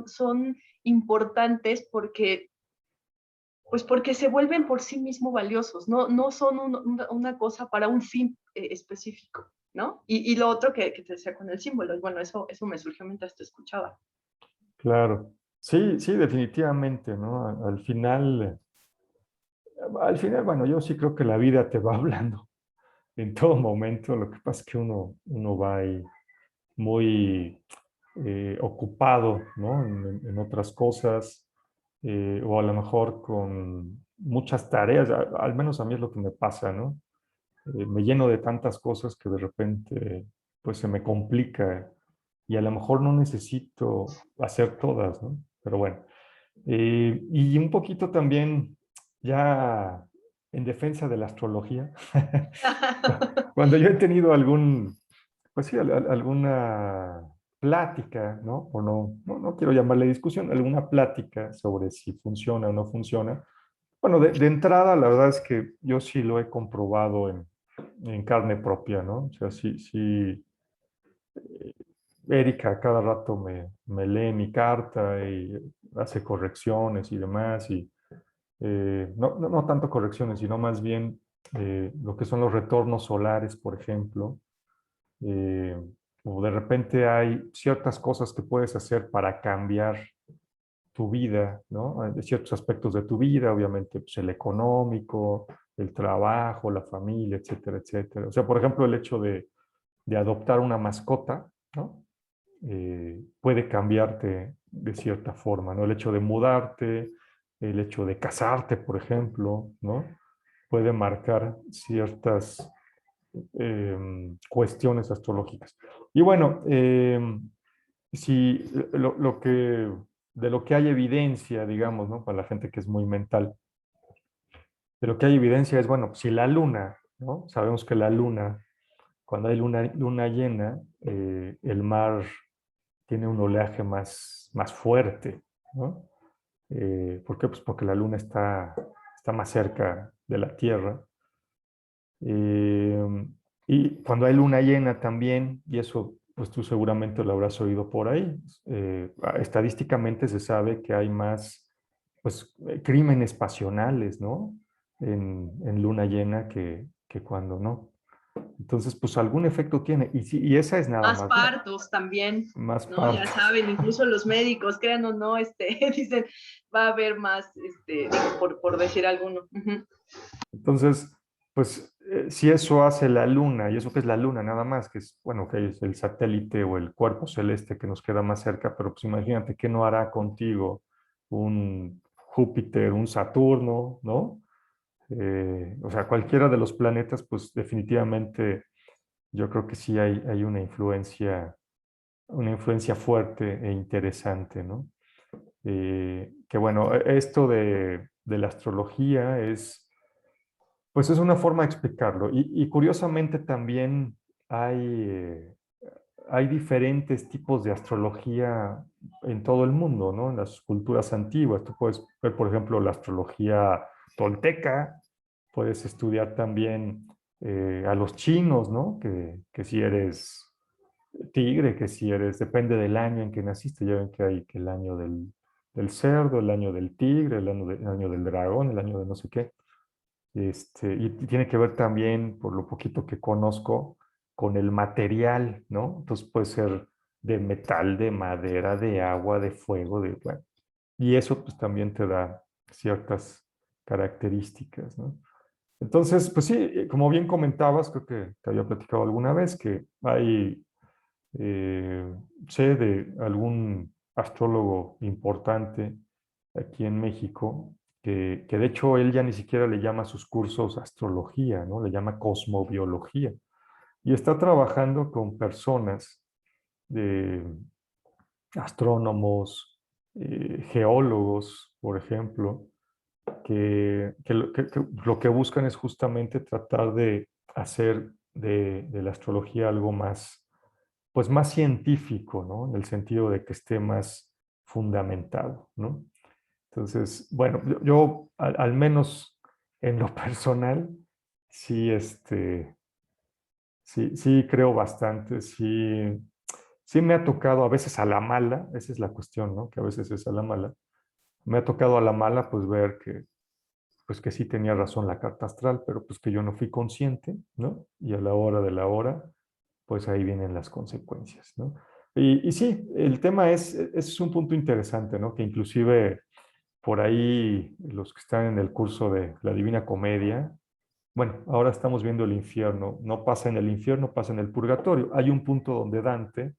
son importantes porque, pues porque se vuelven por sí mismos valiosos, no son una cosa para un fin específico, ¿no? Y lo otro que te decía con el símbolo, y bueno, eso me surgió mientras te escuchaba.
claro. Sí, sí, definitivamente, ¿no? Al final, bueno, yo sí creo que la vida te va hablando en todo momento. Lo que pasa es que uno va ahí muy ocupado, ¿no? En otras cosas, o a lo mejor con muchas tareas, al menos a mí es lo que me pasa, ¿no? Me lleno de tantas cosas que de repente, pues se me complica y a lo mejor no necesito hacer todas, ¿no? Pero bueno, y un poquito también ya en defensa de la astrología, cuando yo he tenido pues sí, alguna plática, ¿no? O no quiero llamarle discusión, alguna plática sobre si funciona o no funciona. Bueno, de entrada, la verdad es que yo sí lo he comprobado en carne propia, ¿no? O sea, sí, sí, Erika a cada rato me lee mi carta y hace correcciones y demás, y no tanto correcciones, sino más bien lo que son los retornos solares, por ejemplo. eh, o de repente hay ciertas cosas que puedes hacer para cambiar tu vida, ¿no? De ciertos aspectos de tu vida, obviamente, pues el económico, el trabajo, la familia, etcétera, etcétera. O sea, por ejemplo, el hecho de adoptar una mascota, ¿no? Puede cambiarte de cierta forma, ¿no? El hecho de mudarte, el hecho de casarte, por ejemplo, ¿no? Puede marcar ciertas cuestiones astrológicas. Y bueno, si de lo que hay evidencia, digamos, ¿no? Para la gente que es muy mental, De lo que hay evidencia es, bueno, si la luna, ¿no? Sabemos que la luna, cuando hay luna llena, el mar tiene un oleaje más fuerte, ¿no? ¿Por qué? Pues porque la luna está más cerca de la Tierra. Eh, y cuando hay luna llena también, y eso pues tú seguramente lo habrás oído por ahí, estadísticamente se sabe que hay más pues, crímenes pasionales, ¿no? En luna llena que cuando no. Entonces, pues algún efecto tiene. Y esa es nada
Más
más,
partos también,
más
¿no? Ya
partos.
saben, incluso los médicos, crean o no, dicen, va a haber más, digo, por decir alguno. Uh-huh.
Entonces, pues si eso hace la luna, y eso que es la luna nada más, que es, bueno, que es el satélite o el cuerpo celeste que nos queda más cerca, pero pues imagínate qué no hará contigo un Júpiter, un Saturno, ¿no? O sea, cualquiera de los planetas, pues definitivamente yo creo que sí hay una influencia fuerte e interesante, ¿no? Que bueno, esto de la astrología pues es una forma de explicarlo. Y curiosamente también hay, hay diferentes tipos de astrología en todo el mundo, ¿no? En las culturas antiguas. Tú puedes ver, por ejemplo, la astrología tolteca, puedes estudiar también a los chinos, ¿no? Que si eres tigre, que si eres, depende del año en que naciste, ya ven que hay que el año del cerdo, el año del tigre, el año del dragón, el año de no sé qué. Y tiene que ver también, por lo poquito que conozco, con el material, ¿no? Entonces puede ser de metal, de madera, de agua, de fuego, bueno. Y eso pues también te da ciertas características, ¿no? Entonces, pues sí, como bien comentabas, creo que te había platicado alguna vez que hay, eh, sé de algún astrólogo importante aquí en México, que de hecho él ya ni siquiera le llama a sus cursos astrología, ¿no? Le llama cosmobiología. Y está trabajando con personas, de astrónomos, geólogos, por ejemplo, que lo que buscan es justamente tratar de hacer de la astrología algo más, pues más científico, ¿no? En el sentido de que esté más fundamentado, ¿no? Entonces, bueno, yo al menos en lo personal, sí, sí creo bastante, sí me ha tocado a veces a la mala, esa es la cuestión, ¿no? Que a veces es a la mala. Me ha tocado a la mala, pues ver pues que sí tenía razón la carta astral, pero pues que yo no fui consciente, ¿no? Y a la hora de la hora, pues ahí vienen las consecuencias, ¿no? Y sí, el tema es un punto interesante, ¿no? Que inclusive por ahí los que están en el curso de la Divina Comedia, bueno, ahora estamos viendo el infierno, no pasa en el infierno, pasa en el purgatorio. Hay un punto donde Dante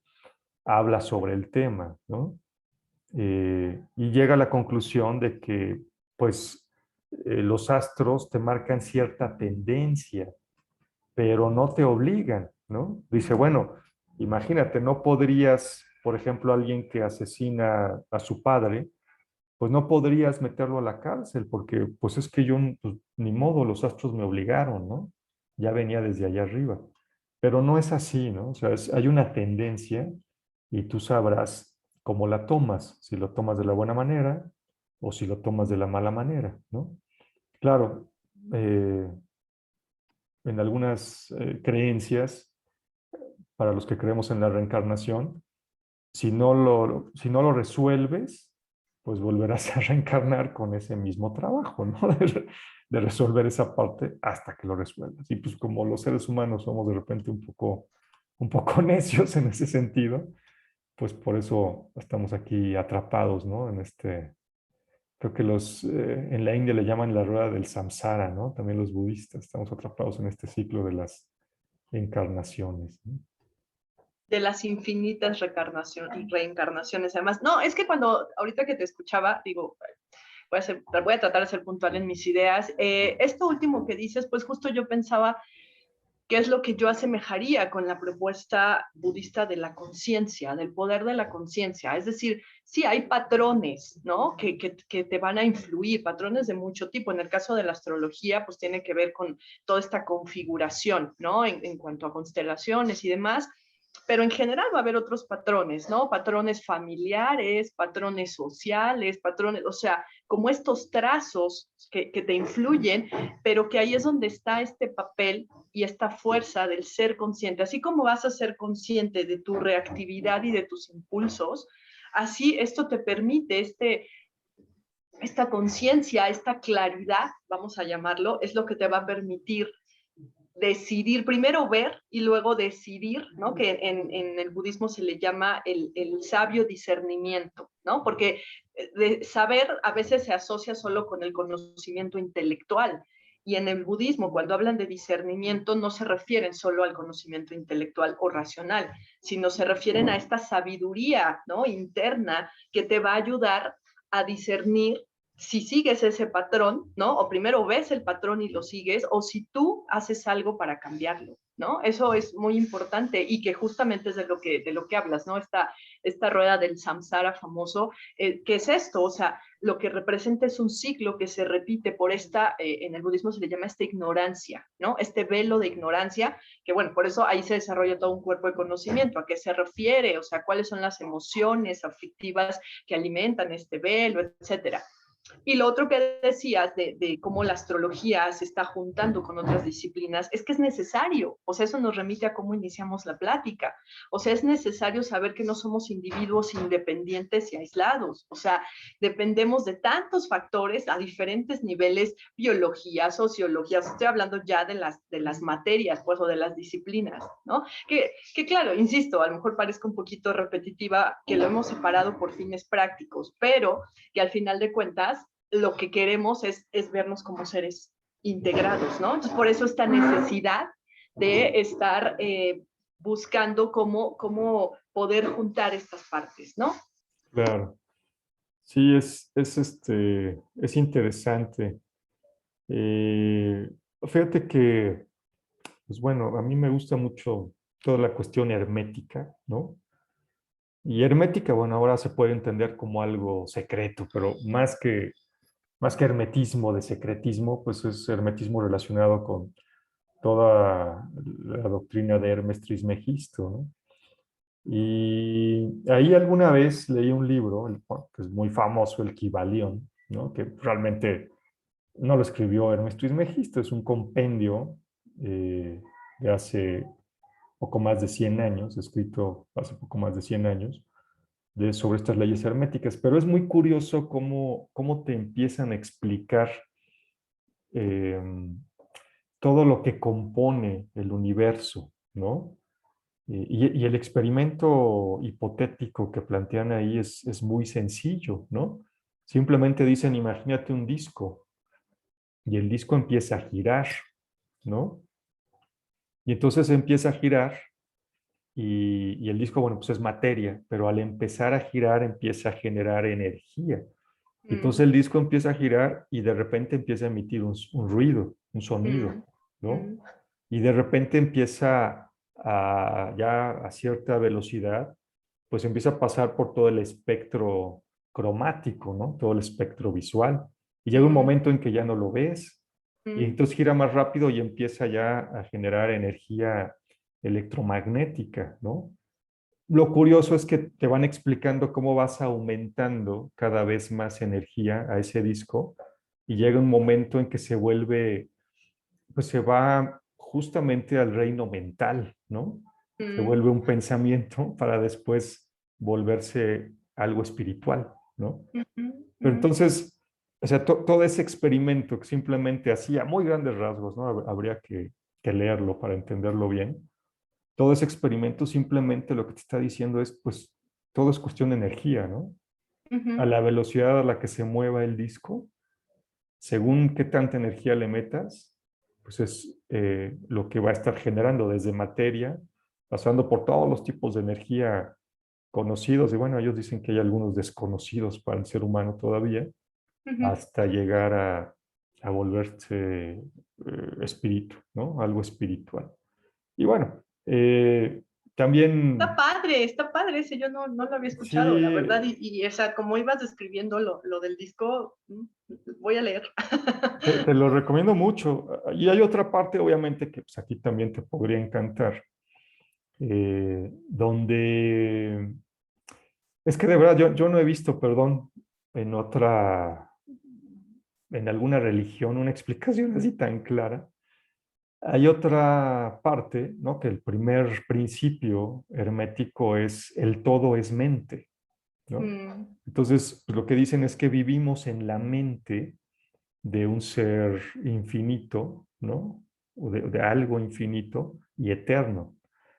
habla sobre el tema, ¿no? Y llega a la conclusión de que, pues, los astros te marcan cierta tendencia, pero no te obligan, ¿no? Dice, bueno, imagínate, no podrías, por ejemplo, alguien que asesina a su padre, pues no podrías meterlo a la cárcel, porque pues es que yo, pues, ni modo, los astros me obligaron, ¿no? Ya venía desde allá arriba. Pero no es así, ¿no? O sea, hay una tendencia y tú sabrás cómo la tomas, si lo tomas de la buena manera o si lo tomas de la mala manera, ¿no? Claro, eh, en algunas creencias, para los que creemos en la reencarnación, si no lo resuelves, pues volverás a reencarnar con ese mismo trabajo, ¿no? De resolver esa parte hasta que lo resuelvas. Y pues como los seres humanos somos de repente un poco necios en ese sentido, pues por eso estamos aquí atrapados, ¿no? Creo que en la India le llaman la rueda del samsara, ¿no? También los budistas estamos atrapados en este ciclo de las encarnaciones, ¿no?
De las infinitas reencarnaciones. Además, no, es que cuando, ahorita que te escuchaba, digo, voy a tratar de ser puntual en mis ideas. Esto último que dices, pues justo yo pensaba que es lo que yo asemejaría con la propuesta budista de la conciencia, del poder de la conciencia. Es decir, sí hay patrones, ¿no? Que te van a influir, patrones de mucho tipo. En el caso de la astrología, pues tiene que ver con toda esta configuración, ¿no? En cuanto a constelaciones y demás, pero en general va a haber otros patrones, ¿no? Patrones familiares, patrones sociales, patrones, o sea, como estos trazos que te influyen, pero que ahí es donde está este papel y esta fuerza del ser consciente. Así como vas a ser consciente de tu reactividad y de tus impulsos, así esto te permite esta conciencia, esta claridad, vamos a llamarlo, es lo que te va a permitir decidir, primero ver y luego decidir, ¿no? Que en el budismo se le llama el sabio discernimiento, ¿no? Porque de saber a veces se asocia solo con el conocimiento intelectual. Y en el budismo, cuando hablan de discernimiento, no se refieren solo al conocimiento intelectual o racional, sino se refieren a esta sabiduría, ¿no? Interna que te va a ayudar a discernir si sigues ese patrón, ¿no? O primero ves el patrón y lo sigues, o si tú haces algo para cambiarlo, ¿no? Eso es muy importante y que justamente es de lo que hablas, ¿no? Esta rueda del samsara famoso, ¿qué es esto? O sea, lo que representa es un ciclo que se repite por en el budismo se le llama esta ignorancia, ¿no? Este velo de ignorancia, que bueno, por eso ahí se desarrolla todo un cuerpo de conocimiento, a qué se refiere, o sea, cuáles son las emociones aflictivas que alimentan este velo, etcétera. Y lo otro que decías de cómo la astrología se está juntando con otras disciplinas es que es necesario, o sea, eso nos remite a cómo iniciamos la plática, o sea, es necesario saber que no somos individuos independientes y aislados, o sea, dependemos de tantos factores a diferentes niveles, biología, sociología, estoy hablando ya de las materias, pues, o de las disciplinas, ¿no? Que claro, insisto, a lo mejor parezca un poquito repetitiva, que lo hemos separado por fines prácticos, pero que al final de cuentas lo que queremos es vernos como seres integrados, ¿no? Entonces, por eso esta necesidad de estar buscando cómo poder juntar estas partes, ¿no?
Claro. Sí, es interesante. Eh, Fíjate que, pues bueno, a mí me gusta mucho toda la cuestión hermética, ¿no? Y hermética, bueno, ahora se puede entender como algo secreto, pero más que hermetismo de secretismo, pues es hermetismo relacionado con toda la doctrina de Hermes Trismegisto, ¿no? Y ahí alguna vez leí un libro, que es muy famoso, el Kybalión, ¿no? Que realmente no lo escribió Hermes Trismegisto, es un compendio de hace poco más de 100 años, escrito hace poco más de 100 años, sobre estas leyes herméticas. Pero es muy curioso cómo te empiezan a explicar eh, todo lo que compone el universo, ¿no? Y el experimento hipotético que plantean ahí es muy sencillo, ¿no? Simplemente dicen, imagínate un disco y el disco empieza a girar, ¿no? Y entonces empieza a girar y el disco, bueno, pues es materia, pero al empezar a girar empieza a generar energía. Y entonces
Mm,
el disco empieza a girar y de repente empieza a emitir un ruido, un
mm,
sonido, ¿no?
mm,
Y de repente empieza ya a cierta velocidad, pues empieza a pasar por todo el espectro cromático, ¿no? Todo el espectro visual. Y llega un
mm,
momento en que ya no lo ves y
mm,
entonces gira más rápido y empieza ya a generar energía electromagnética, ¿no? Lo curioso es que te van explicando cómo vas aumentando cada vez más energía a ese disco y llega un momento en que se vuelve, pues se va justamente al reino mental, ¿no? Se
mm,
vuelve un pensamiento para después volverse algo espiritual, ¿no?
mm, mm,
Pero
mm,
entonces, o sea, todo ese experimento que simplemente hacía muy grandes rasgos, ¿no? Habría que leerlo para entenderlo bien. Todo ese experimento simplemente lo que te está diciendo es, pues, todo es cuestión de energía, ¿no? A
mm,
la velocidad a la que se mueva el disco, según qué tanta energía le metas, pues es lo que va a estar generando desde materia, pasando por todos los tipos de energía conocidos, y bueno, ellos dicen que hay algunos desconocidos para el ser humano todavía,
mm,
hasta llegar a volverse espíritu, ¿no? Algo espiritual. Y bueno, también,
Está padre ese, yo no lo había escuchado, la verdad,
sí,
o sea, como ibas describiendo lo del disco, voy a leer.
te lo recomiendo mucho. Y hay otra parte, obviamente, que pues, aquí también te podría encantar, donde es que de verdad yo no he visto, perdón, en otra, en alguna religión, una explicación así tan clara. Hay otra parte, ¿no? Que el primer principio hermético es el todo es mente, ¿no?
Mm,
Entonces, pues, lo que dicen es que vivimos en la mente de un ser infinito, ¿no? O de algo infinito y eterno.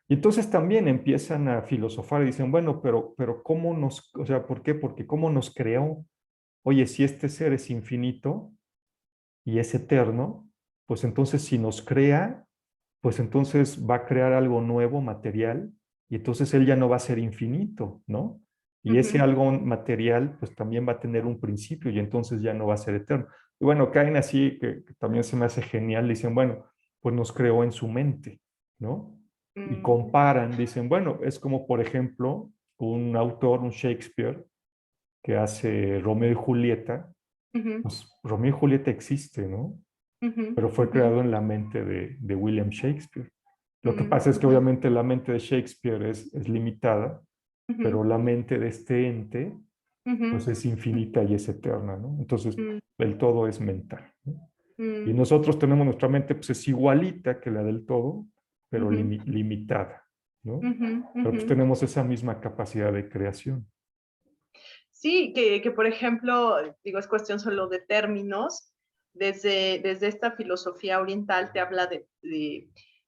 Y entonces también empiezan a filosofar y dicen, bueno, pero ¿cómo nos, o sea, ¿por qué? Porque ¿cómo nos creó? Oye, si este ser es infinito y es eterno, pues entonces si nos crea, pues entonces va a crear algo nuevo, material, y entonces él ya no va a ser infinito, ¿no? Y ese
ujú,
algo material, pues también va a tener un principio y entonces ya no va a ser eterno. Y bueno, caen así, que también se me hace genial, dicen, bueno, pues nos creó en su mente, ¿no? Y
mm,
comparan, dicen, bueno, es como por ejemplo un autor, un Shakespeare, que hace Romeo y Julieta,
ujú,
pues Romeo y Julieta existe, ¿no?
ujú,
Pero fue
ujú,
creado en la mente de William Shakespeare. Lo que
mm,
pasa es que
ujú,
obviamente la mente de Shakespeare es limitada,
ujú,
pero la mente de este ente pues
ujú,
es infinita y es eterna, ¿no? Entonces
mm,
el todo es mental, ¿no? Y
mm,
nosotros tenemos nuestra mente pues es igualita que la del todo, pero
ujú,
limitada, ¿no?
ujú,
Pero
ujú.
pues tenemos esa misma capacidad de creación.
Sí, que por ejemplo, digo, es cuestión solo de términos. Desde esta filosofía oriental te habla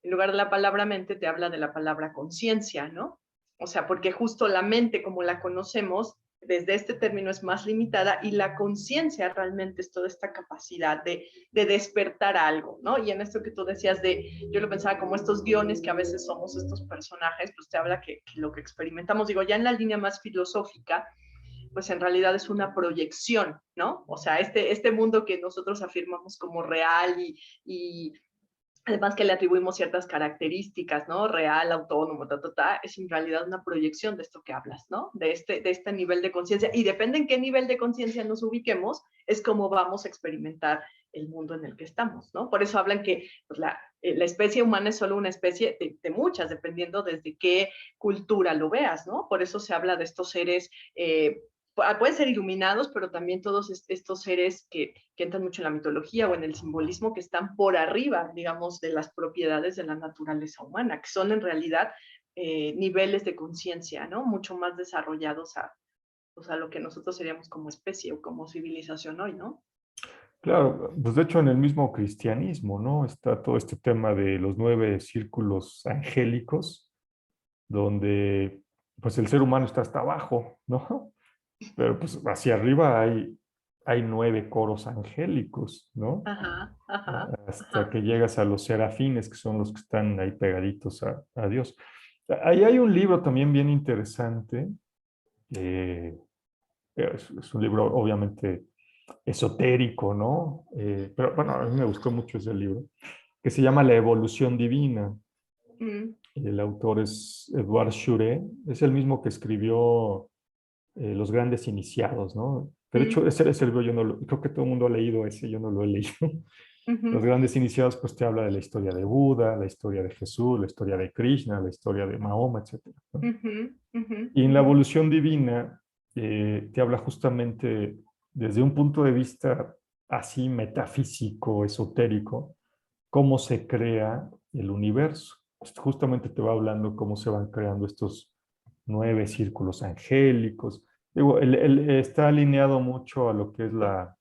en lugar de la palabra mente, te habla de la palabra conciencia, ¿no? O sea, porque justo la mente como la conocemos, desde este término es más limitada y la conciencia realmente es toda esta capacidad de despertar algo, ¿no? Y en esto que tú decías yo lo pensaba como estos guiones que a veces somos estos personajes, pues te habla que lo que experimentamos, digo, ya en la línea más filosófica, pues en realidad es una proyección, ¿no? O sea, este mundo que nosotros afirmamos como real y además que le atribuimos ciertas características, ¿no? Real, autónomo, es en realidad una proyección de esto que hablas, ¿no? De este nivel de conciencia. Y depende en qué nivel de conciencia nos ubiquemos, es como vamos a experimentar el mundo en el que estamos, ¿no? Por eso hablan que pues, la especie humana es solo una especie de muchas, dependiendo desde qué cultura lo veas, ¿no? Por eso se habla de estos seres pueden ser iluminados, pero también todos estos seres que entran mucho en la mitología o en el simbolismo, que están por arriba, digamos, de las propiedades de la naturaleza humana, que son en realidad niveles de conciencia, ¿no? Mucho más desarrollados pues, a lo que nosotros seríamos como especie o como civilización hoy, ¿no?
Claro, pues de hecho en el mismo cristianismo, ¿no? Está todo este tema de los 9 círculos angélicos, donde pues el ser humano está hasta abajo, ¿no? Pero pues hacia arriba hay 9 coros angélicos, ¿no?
Ajá, ajá,
Hasta
ajá.
que llegas a los serafines, que son los que están ahí pegaditos a Dios. Ahí hay un libro también bien interesante, eh, es un libro obviamente esotérico, ¿no? Pero bueno, a mí me gustó mucho ese libro, que se llama La Evolución Divina.
Mm,
El autor es Edouard Chure, es el mismo que escribió Los Grandes Iniciados, ¿no? Que de hecho
mm,
ese libro yo no lo, creo que todo el mundo ha leído ese, yo no lo he leído. Los
ujú,
Grandes Iniciados pues te habla de la historia de Buda, la historia de Jesús, la historia de Krishna, la historia de Mahoma, etcétera, ¿no?
ujú, ujú,
Y en la
ujú,
evolución divina te habla justamente desde un punto de vista así metafísico, esotérico, cómo se crea el universo. Pues, justamente te va hablando cómo se van creando estos 9 círculos angélicos. Digo, está alineado mucho a lo que es la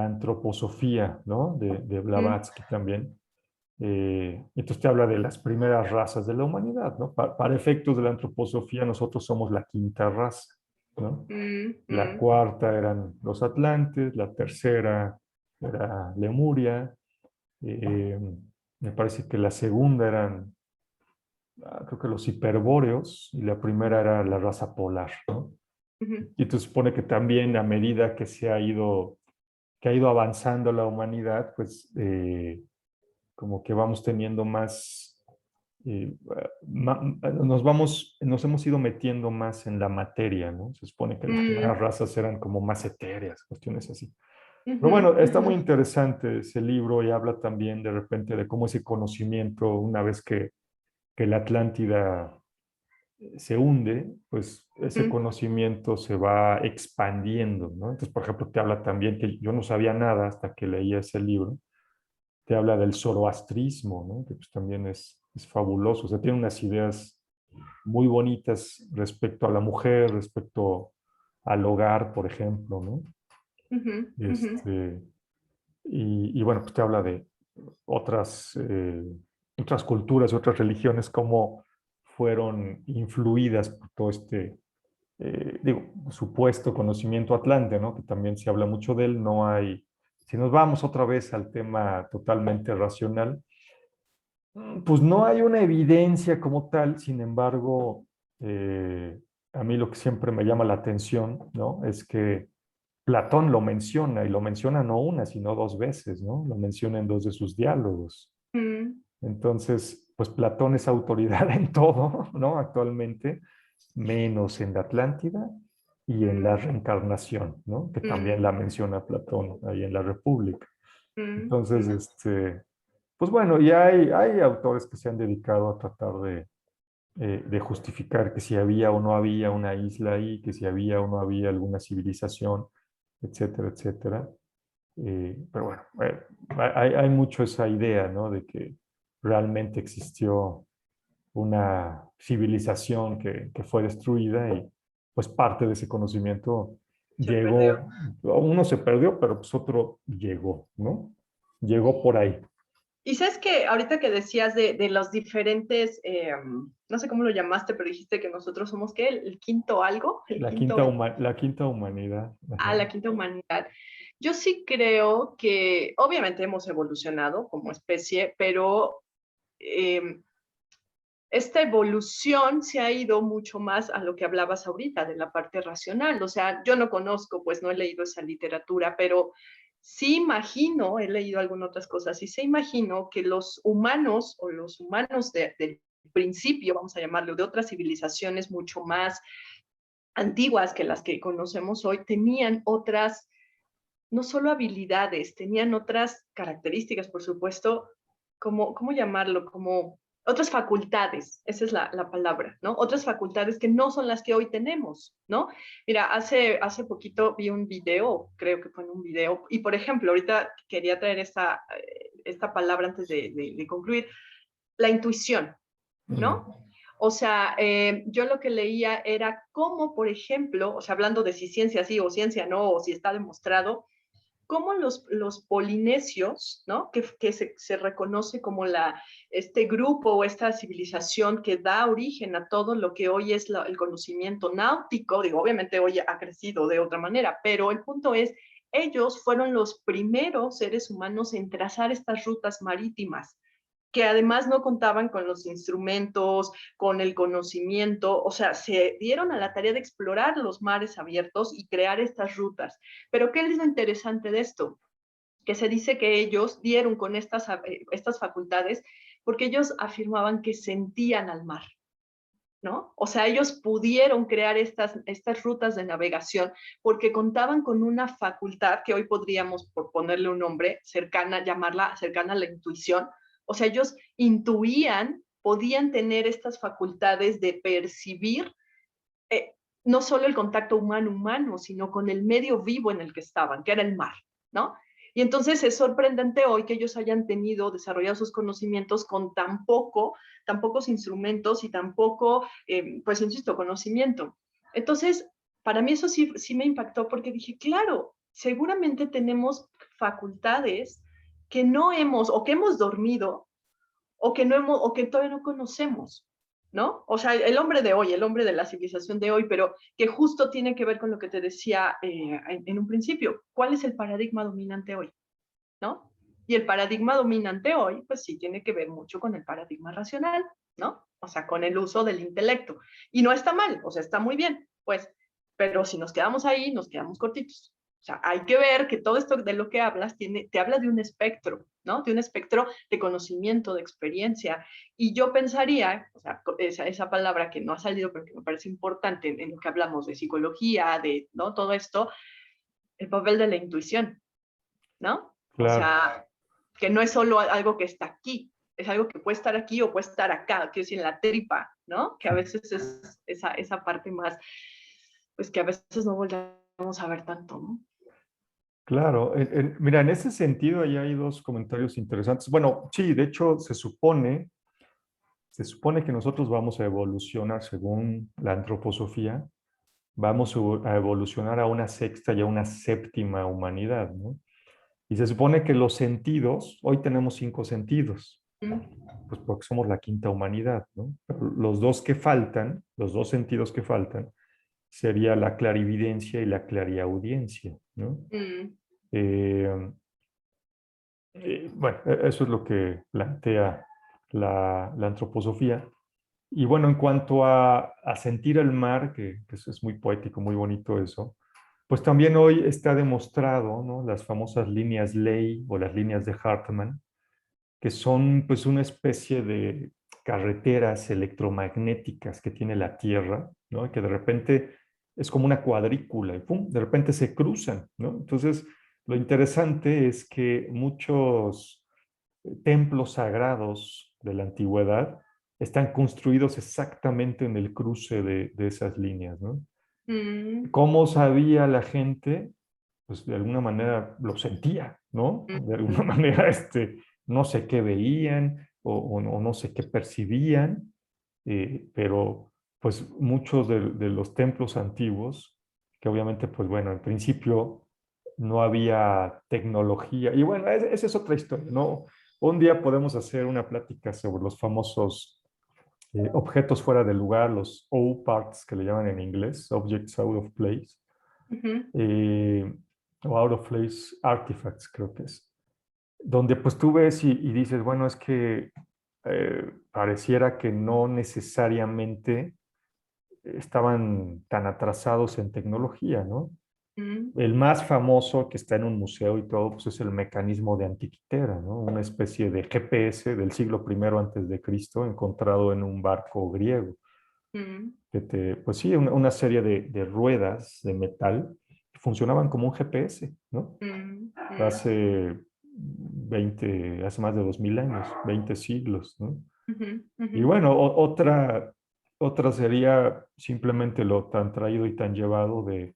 antroposofía, ¿no? De
mm,
Blavatsky también. Entonces te habla de las primeras razas de la humanidad, ¿no? Para efectos de la antroposofía, nosotros somos la quinta raza, ¿no?
mm,
La
mm,
cuarta eran los atlantes, la tercera era Lemuria, eh, me parece que la segunda eran, creo que los hiperbóreos, y la primera era la raza polar, ¿no?
ujú,
Y entonces supone que también a medida que ha ido avanzando la humanidad, pues como que vamos teniendo más nos hemos ido metiendo más en la materia, ¿no? Se supone que las primeras
Mm,
razas eran como más etéreas, cuestiones así. Pero
ujú,
bueno, está
ujú,
muy interesante ese libro y habla también de repente de cómo ese conocimiento, una vez que la Atlántida se hunde, pues ese
ujú,
conocimiento se va expandiendo, ¿no? Entonces, por ejemplo, te habla también que yo no sabía nada hasta que leía ese libro, te habla del zoroastrismo, ¿no? Que pues también es fabuloso, o sea, tiene unas ideas muy bonitas respecto a la mujer, respecto al hogar, por ejemplo, ¿no?
ujú, ujú.
Este, y bueno, pues te habla de otras culturas y otras religiones, cómo fueron influidas por todo este, supuesto conocimiento atlante, ¿no? Que también se habla mucho de él. No hay, si nos vamos otra vez al tema totalmente racional, pues no hay una evidencia como tal. Sin embargo, a mí lo que siempre me llama la atención, ¿no? Es que Platón lo menciona, y lo menciona no una, sino dos veces, ¿no? Lo menciona en dos de sus diálogos.
Mm,
Entonces, pues Platón es autoridad en todo, ¿no? Actualmente, menos en la Atlántida y en la
mm,
reencarnación, ¿no? Que también
mm,
la menciona Platón ahí en la República.
mm,
Entonces,
mm.
pues bueno, y hay autores que se han dedicado a tratar de justificar que si había o no había una isla ahí, que si había o no había alguna civilización, etcétera, etcétera. Pero bueno, hay mucho esa idea, ¿no? De que realmente existió una civilización que fue destruida y pues parte de ese conocimiento
Se perdió.
llegó, uno se perdió, pero pues otro llegó, ¿no? Llegó por ahí.
Y sabes que ahorita que decías de los diferentes, no sé cómo lo llamaste, pero dijiste que nosotros somos, ¿qué? El quinto algo, el quinto,
La quinta humanidad. Ajá.
la quinta humanidad. Yo sí creo que obviamente hemos evolucionado como especie, pero eh, esta evolución se ha ido mucho más a lo que hablabas ahorita, de la parte racional. O sea, yo no conozco, pues no he leído esa literatura, pero sí imagino, he leído algunas otras cosas, y sí imagino que los humanos o los humanos del principio, vamos a llamarlo, de otras civilizaciones mucho más antiguas que las que conocemos hoy, tenían otras, no solo habilidades, tenían otras características, por supuesto, como, ¿cómo llamarlo? Como otras facultades, esa es la palabra, ¿no? Otras facultades que no son las que hoy tenemos, ¿no? Mira, hace poquito vi un video, creo que fue en un video, y por ejemplo, ahorita quería traer esta palabra antes de concluir, la intuición, ¿no?
Mm.
O sea, yo lo que leía era cómo, por ejemplo, o sea, hablando de si ciencia sí o ciencia no, o si está demostrado, cómo los polinesios, ¿no? Que se reconoce como este grupo o esta civilización que da origen a todo lo que hoy es el conocimiento náutico, digo, obviamente hoy ha crecido de otra manera, pero el punto es, ellos fueron los primeros seres humanos en trazar estas rutas marítimas que además no contaban con los instrumentos, con el conocimiento, o sea, se dieron a la tarea de explorar los mares abiertos y crear estas rutas. Pero ¿qué es lo interesante de esto? Que se dice que ellos dieron con estas facultades porque ellos afirmaban que sentían al mar. ¿No? O sea, ellos pudieron crear estas rutas de navegación porque contaban con una facultad que hoy podríamos, por ponerle un nombre, llamarla cercana a la intuición. O sea, ellos intuían, podían tener estas facultades de percibir eh, no solo el contacto humano-humano, sino con el medio vivo en el que estaban, que era el mar, ¿no? Y entonces es sorprendente hoy que ellos hayan tenido, desarrollado sus conocimientos con tan pocos instrumentos y tan poco, pues insisto, conocimiento. Entonces, para mí eso sí me impactó porque dije, claro, seguramente tenemos facultades que no hemos o que hemos dormido o que, no hemos, o que todavía no conocemos, ¿no? O sea, el hombre de hoy, el hombre de la civilización de hoy, pero que justo tiene que ver con lo que te decía en un principio. ¿Cuál es el paradigma dominante hoy? ¿No? Y el paradigma dominante hoy, pues sí, tiene que ver mucho con el paradigma racional, ¿no? O sea, con el uso del intelecto. Y no está mal, o sea, está muy bien, pues, pero si nos quedamos ahí, nos quedamos cortitos. sea, hay que ver que todo esto de lo que hablas te habla de un espectro, ¿no? De un espectro de conocimiento, de experiencia. Y yo pensaría, o sea, esa palabra que no ha salido, pero que me parece importante en lo que hablamos de psicología, de, ¿no? Todo esto, el papel de la intuición, ¿no? O
Claro,
sea, que no es solo algo que está aquí, es algo que puede estar aquí o puede estar acá, quiero decir, en la tripa, ¿no? Que a veces es esa parte más, pues que a veces no volvemos a ver tanto, ¿no?
claro. Mira, en ese sentido, ahí hay dos comentarios interesantes. Bueno, sí, de hecho, se supone que nosotros vamos a evolucionar según la antroposofía, vamos a evolucionar a una sexta y a una séptima humanidad, ¿no? Y se supone que los sentidos, hoy tenemos 5 sentidos,
Mm,
pues porque somos la quinta humanidad, ¿no? Pero los dos que faltan, los dos sentidos que faltan, sería la clarividencia y la clariaudiencia, ¿no?
mm,
Eh, bueno, eso es lo que plantea la antroposofía. Y bueno, en cuanto a sentir el mar, que eso es muy poético, muy bonito eso, pues también hoy está demostrado, ¿no? Las famosas líneas Ley o las líneas de Hartmann, que son pues una especie de carreteras electromagnéticas que tiene la Tierra, ¿no? Que de repente es como una cuadrícula y ¡pum! De repente se cruzan, ¿no? Entonces, lo interesante es que muchos templos sagrados de la antigüedad están construidos exactamente en el cruce de esas líneas, ¿no?
mm,
¿Cómo sabía la gente? Pues de alguna manera lo sentía, ¿no?
mm,
De alguna
mm,
manera, no sé qué veían o no sé qué percibían, pero pues muchos de los templos antiguos, que obviamente, pues bueno, en principio no había tecnología, y bueno, esa es otra historia, ¿no? Un día podemos hacer una plática sobre los famosos objetos fuera del lugar, los O-parts que le llaman en inglés, objects out of place,
ujú,
eh, o out of place artifacts, creo que es, donde pues tú ves y dices, bueno, es que pareciera que no necesariamente estaban tan atrasados en tecnología, ¿no?
mm,
El más famoso que está en un museo y todo, pues es el mecanismo de Antiquitera, ¿no? Una especie de GPS del siglo I antes de Cristo encontrado en un barco griego.
mm,
Pues sí, una serie de ruedas de metal que funcionaban como un GPS, ¿no?
mm, mm,
Hace hace más de 2000 años, 20 siglos, ¿no?
ujú, ujú,
Y bueno, otra sería simplemente lo tan traído y tan llevado de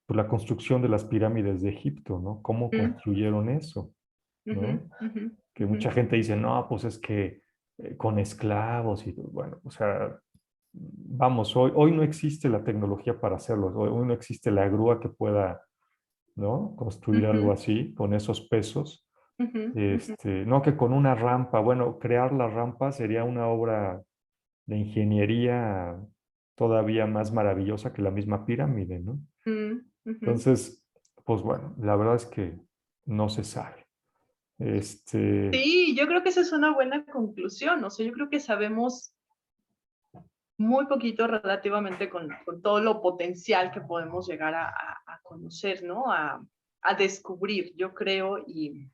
pues, la construcción de las pirámides de Egipto, ¿no? ¿Cómo
mm,
construyeron eso?
ujú,
¿No?
ujú,
Que
ujú,
mucha gente dice, no, pues es que con esclavos y bueno, o sea, vamos, hoy no existe la tecnología para hacerlo, hoy no existe la grúa que pueda, ¿no? Construir algo
ujú,
así con esos pesos.
ujú, ujú,
No que con una rampa, bueno, crear la rampa sería una obra de ingeniería todavía más maravillosa que la misma pirámide, ¿no?
mm, ujú.
Entonces, pues bueno, la verdad es que no se sabe. Este,
Sí, yo creo que esa es una buena conclusión. O sea, yo creo que sabemos muy poquito relativamente con todo lo potencial que podemos llegar a conocer, ¿no? A descubrir, yo creo, y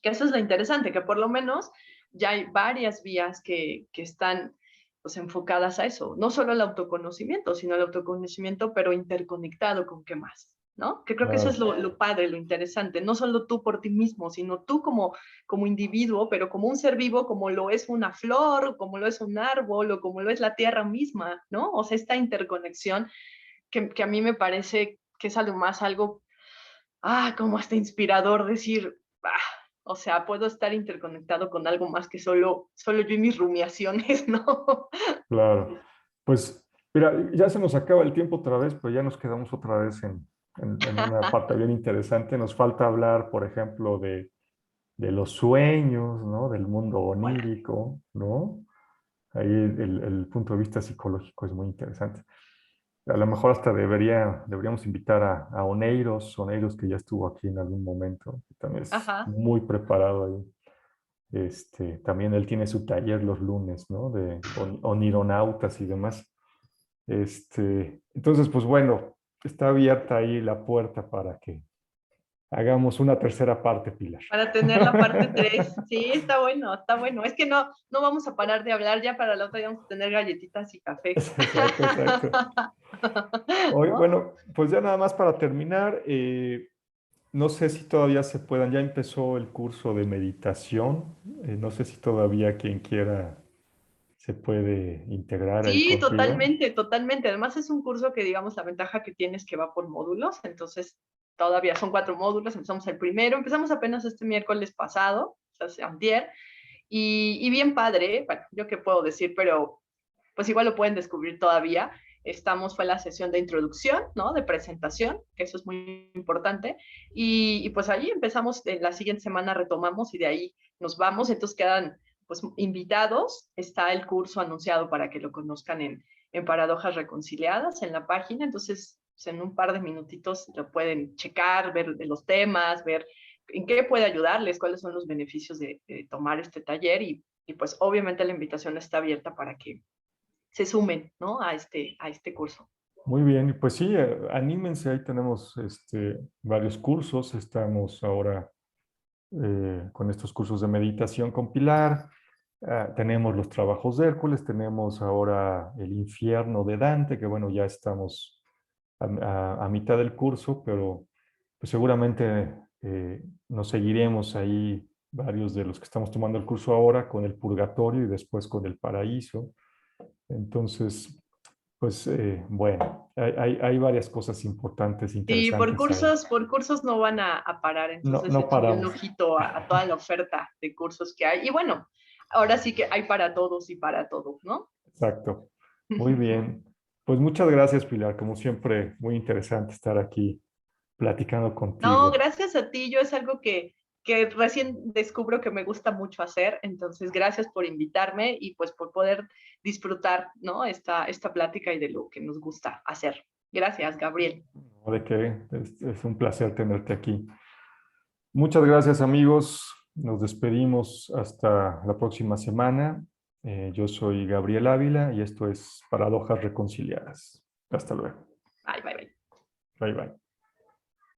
que eso es lo interesante, que por lo menos ya hay varias vías que están pues, enfocadas a eso, no solo el autoconocimiento, sino el autoconocimiento, pero interconectado con qué más, ¿no? Que creo que eso es
claro,
lo padre, lo interesante, no solo tú por ti mismo, sino tú como individuo, pero como un ser vivo, como lo es una flor, como lo es un árbol, o como lo es la tierra misma, ¿no? O sea, esta interconexión que a mí me parece que es algo más, algo como hasta inspirador decir, o sea, puedo estar interconectado con algo más que solo yo y mis rumiaciones, ¿no?
claro. Pues mira, ya se nos acaba el tiempo otra vez, pero ya nos quedamos otra vez en una parte bien interesante. Nos falta hablar, por ejemplo, de los sueños, ¿no? Del mundo
Bueno,
onírico, ¿no? Ahí el punto de vista psicológico es muy interesante. A lo mejor hasta deberíamos invitar a Oneiros que ya estuvo aquí en algún momento, que también es
ajá.
muy preparado ahí. También él tiene su taller los lunes, ¿no? De onironautas y demás. Entonces, pues bueno, está abierta ahí la puerta para que hagamos una tercera parte, Pilar.
Para tener la parte 3. Sí, está bueno, está bueno. Es que no vamos a parar de hablar, ya para la otra ya vamos a tener galletitas y café.
Exacto, exacto. Hoy,
¿No?
bueno, pues ya nada más para terminar, no sé si todavía se puedan, ya empezó el curso de meditación, no sé si todavía quien quiera se puede integrar ahí
Sí,
contigo.
totalmente, totalmente. Además es un curso que, digamos, la ventaja que tienes que va por módulos, entonces todavía son 4 módulos, empezamos el primero, empezamos apenas este miércoles pasado, o sea, antier, y bien padre, bueno, yo qué puedo decir, pero pues igual lo pueden descubrir todavía. Fue la sesión de introducción, ¿no? De presentación, que eso es muy importante. Pues ahí empezamos, la siguiente semana retomamos y de ahí nos vamos. Entonces quedan pues invitados. Está el curso anunciado para que lo conozcan en Paradojas Reconciliadas en la página. Entonces, pues en un par de minutitos lo pueden checar, ver de los temas, ver en qué puede ayudarles, cuáles son los beneficios de tomar este taller y pues obviamente la invitación está abierta para que se sumen, ¿no? A este curso.
Muy bien, y pues sí, anímense, ahí tenemos varios cursos, estamos ahora con estos cursos de meditación con Pilar. Tenemos los trabajos de Hércules, tenemos ahora el infierno de Dante, que bueno, ya estamos a mitad del curso, pero pues seguramente nos seguiremos ahí varios de los que estamos tomando el curso ahora con el purgatorio y después con el paraíso. Entonces, pues bueno, hay varias cosas importantes,
Y
interesantes ahí.
por cursos no van a parar,
No,
entonces
no
échenle un
paramos.
ojito a toda la oferta de cursos que hay. Y bueno, ahora sí que hay para todos y para todo, ¿no?
Exacto. Muy bien. Pues muchas gracias, Pilar. Como siempre, muy interesante estar aquí platicando
No,
contigo.
gracias a ti, yo es algo que recién descubro que me gusta mucho hacer, entonces gracias por invitarme y pues por poder disfrutar, ¿no? Esta plática y de lo que nos gusta hacer. Gracias, Gabriel.
¿No? De que es un placer tenerte aquí. Muchas gracias, amigos. Nos despedimos hasta la próxima semana. Yo soy Gabriel Ávila y esto es Paradojas Reconciliadas. Hasta luego.
Bye, bye, bye.
Bye bye.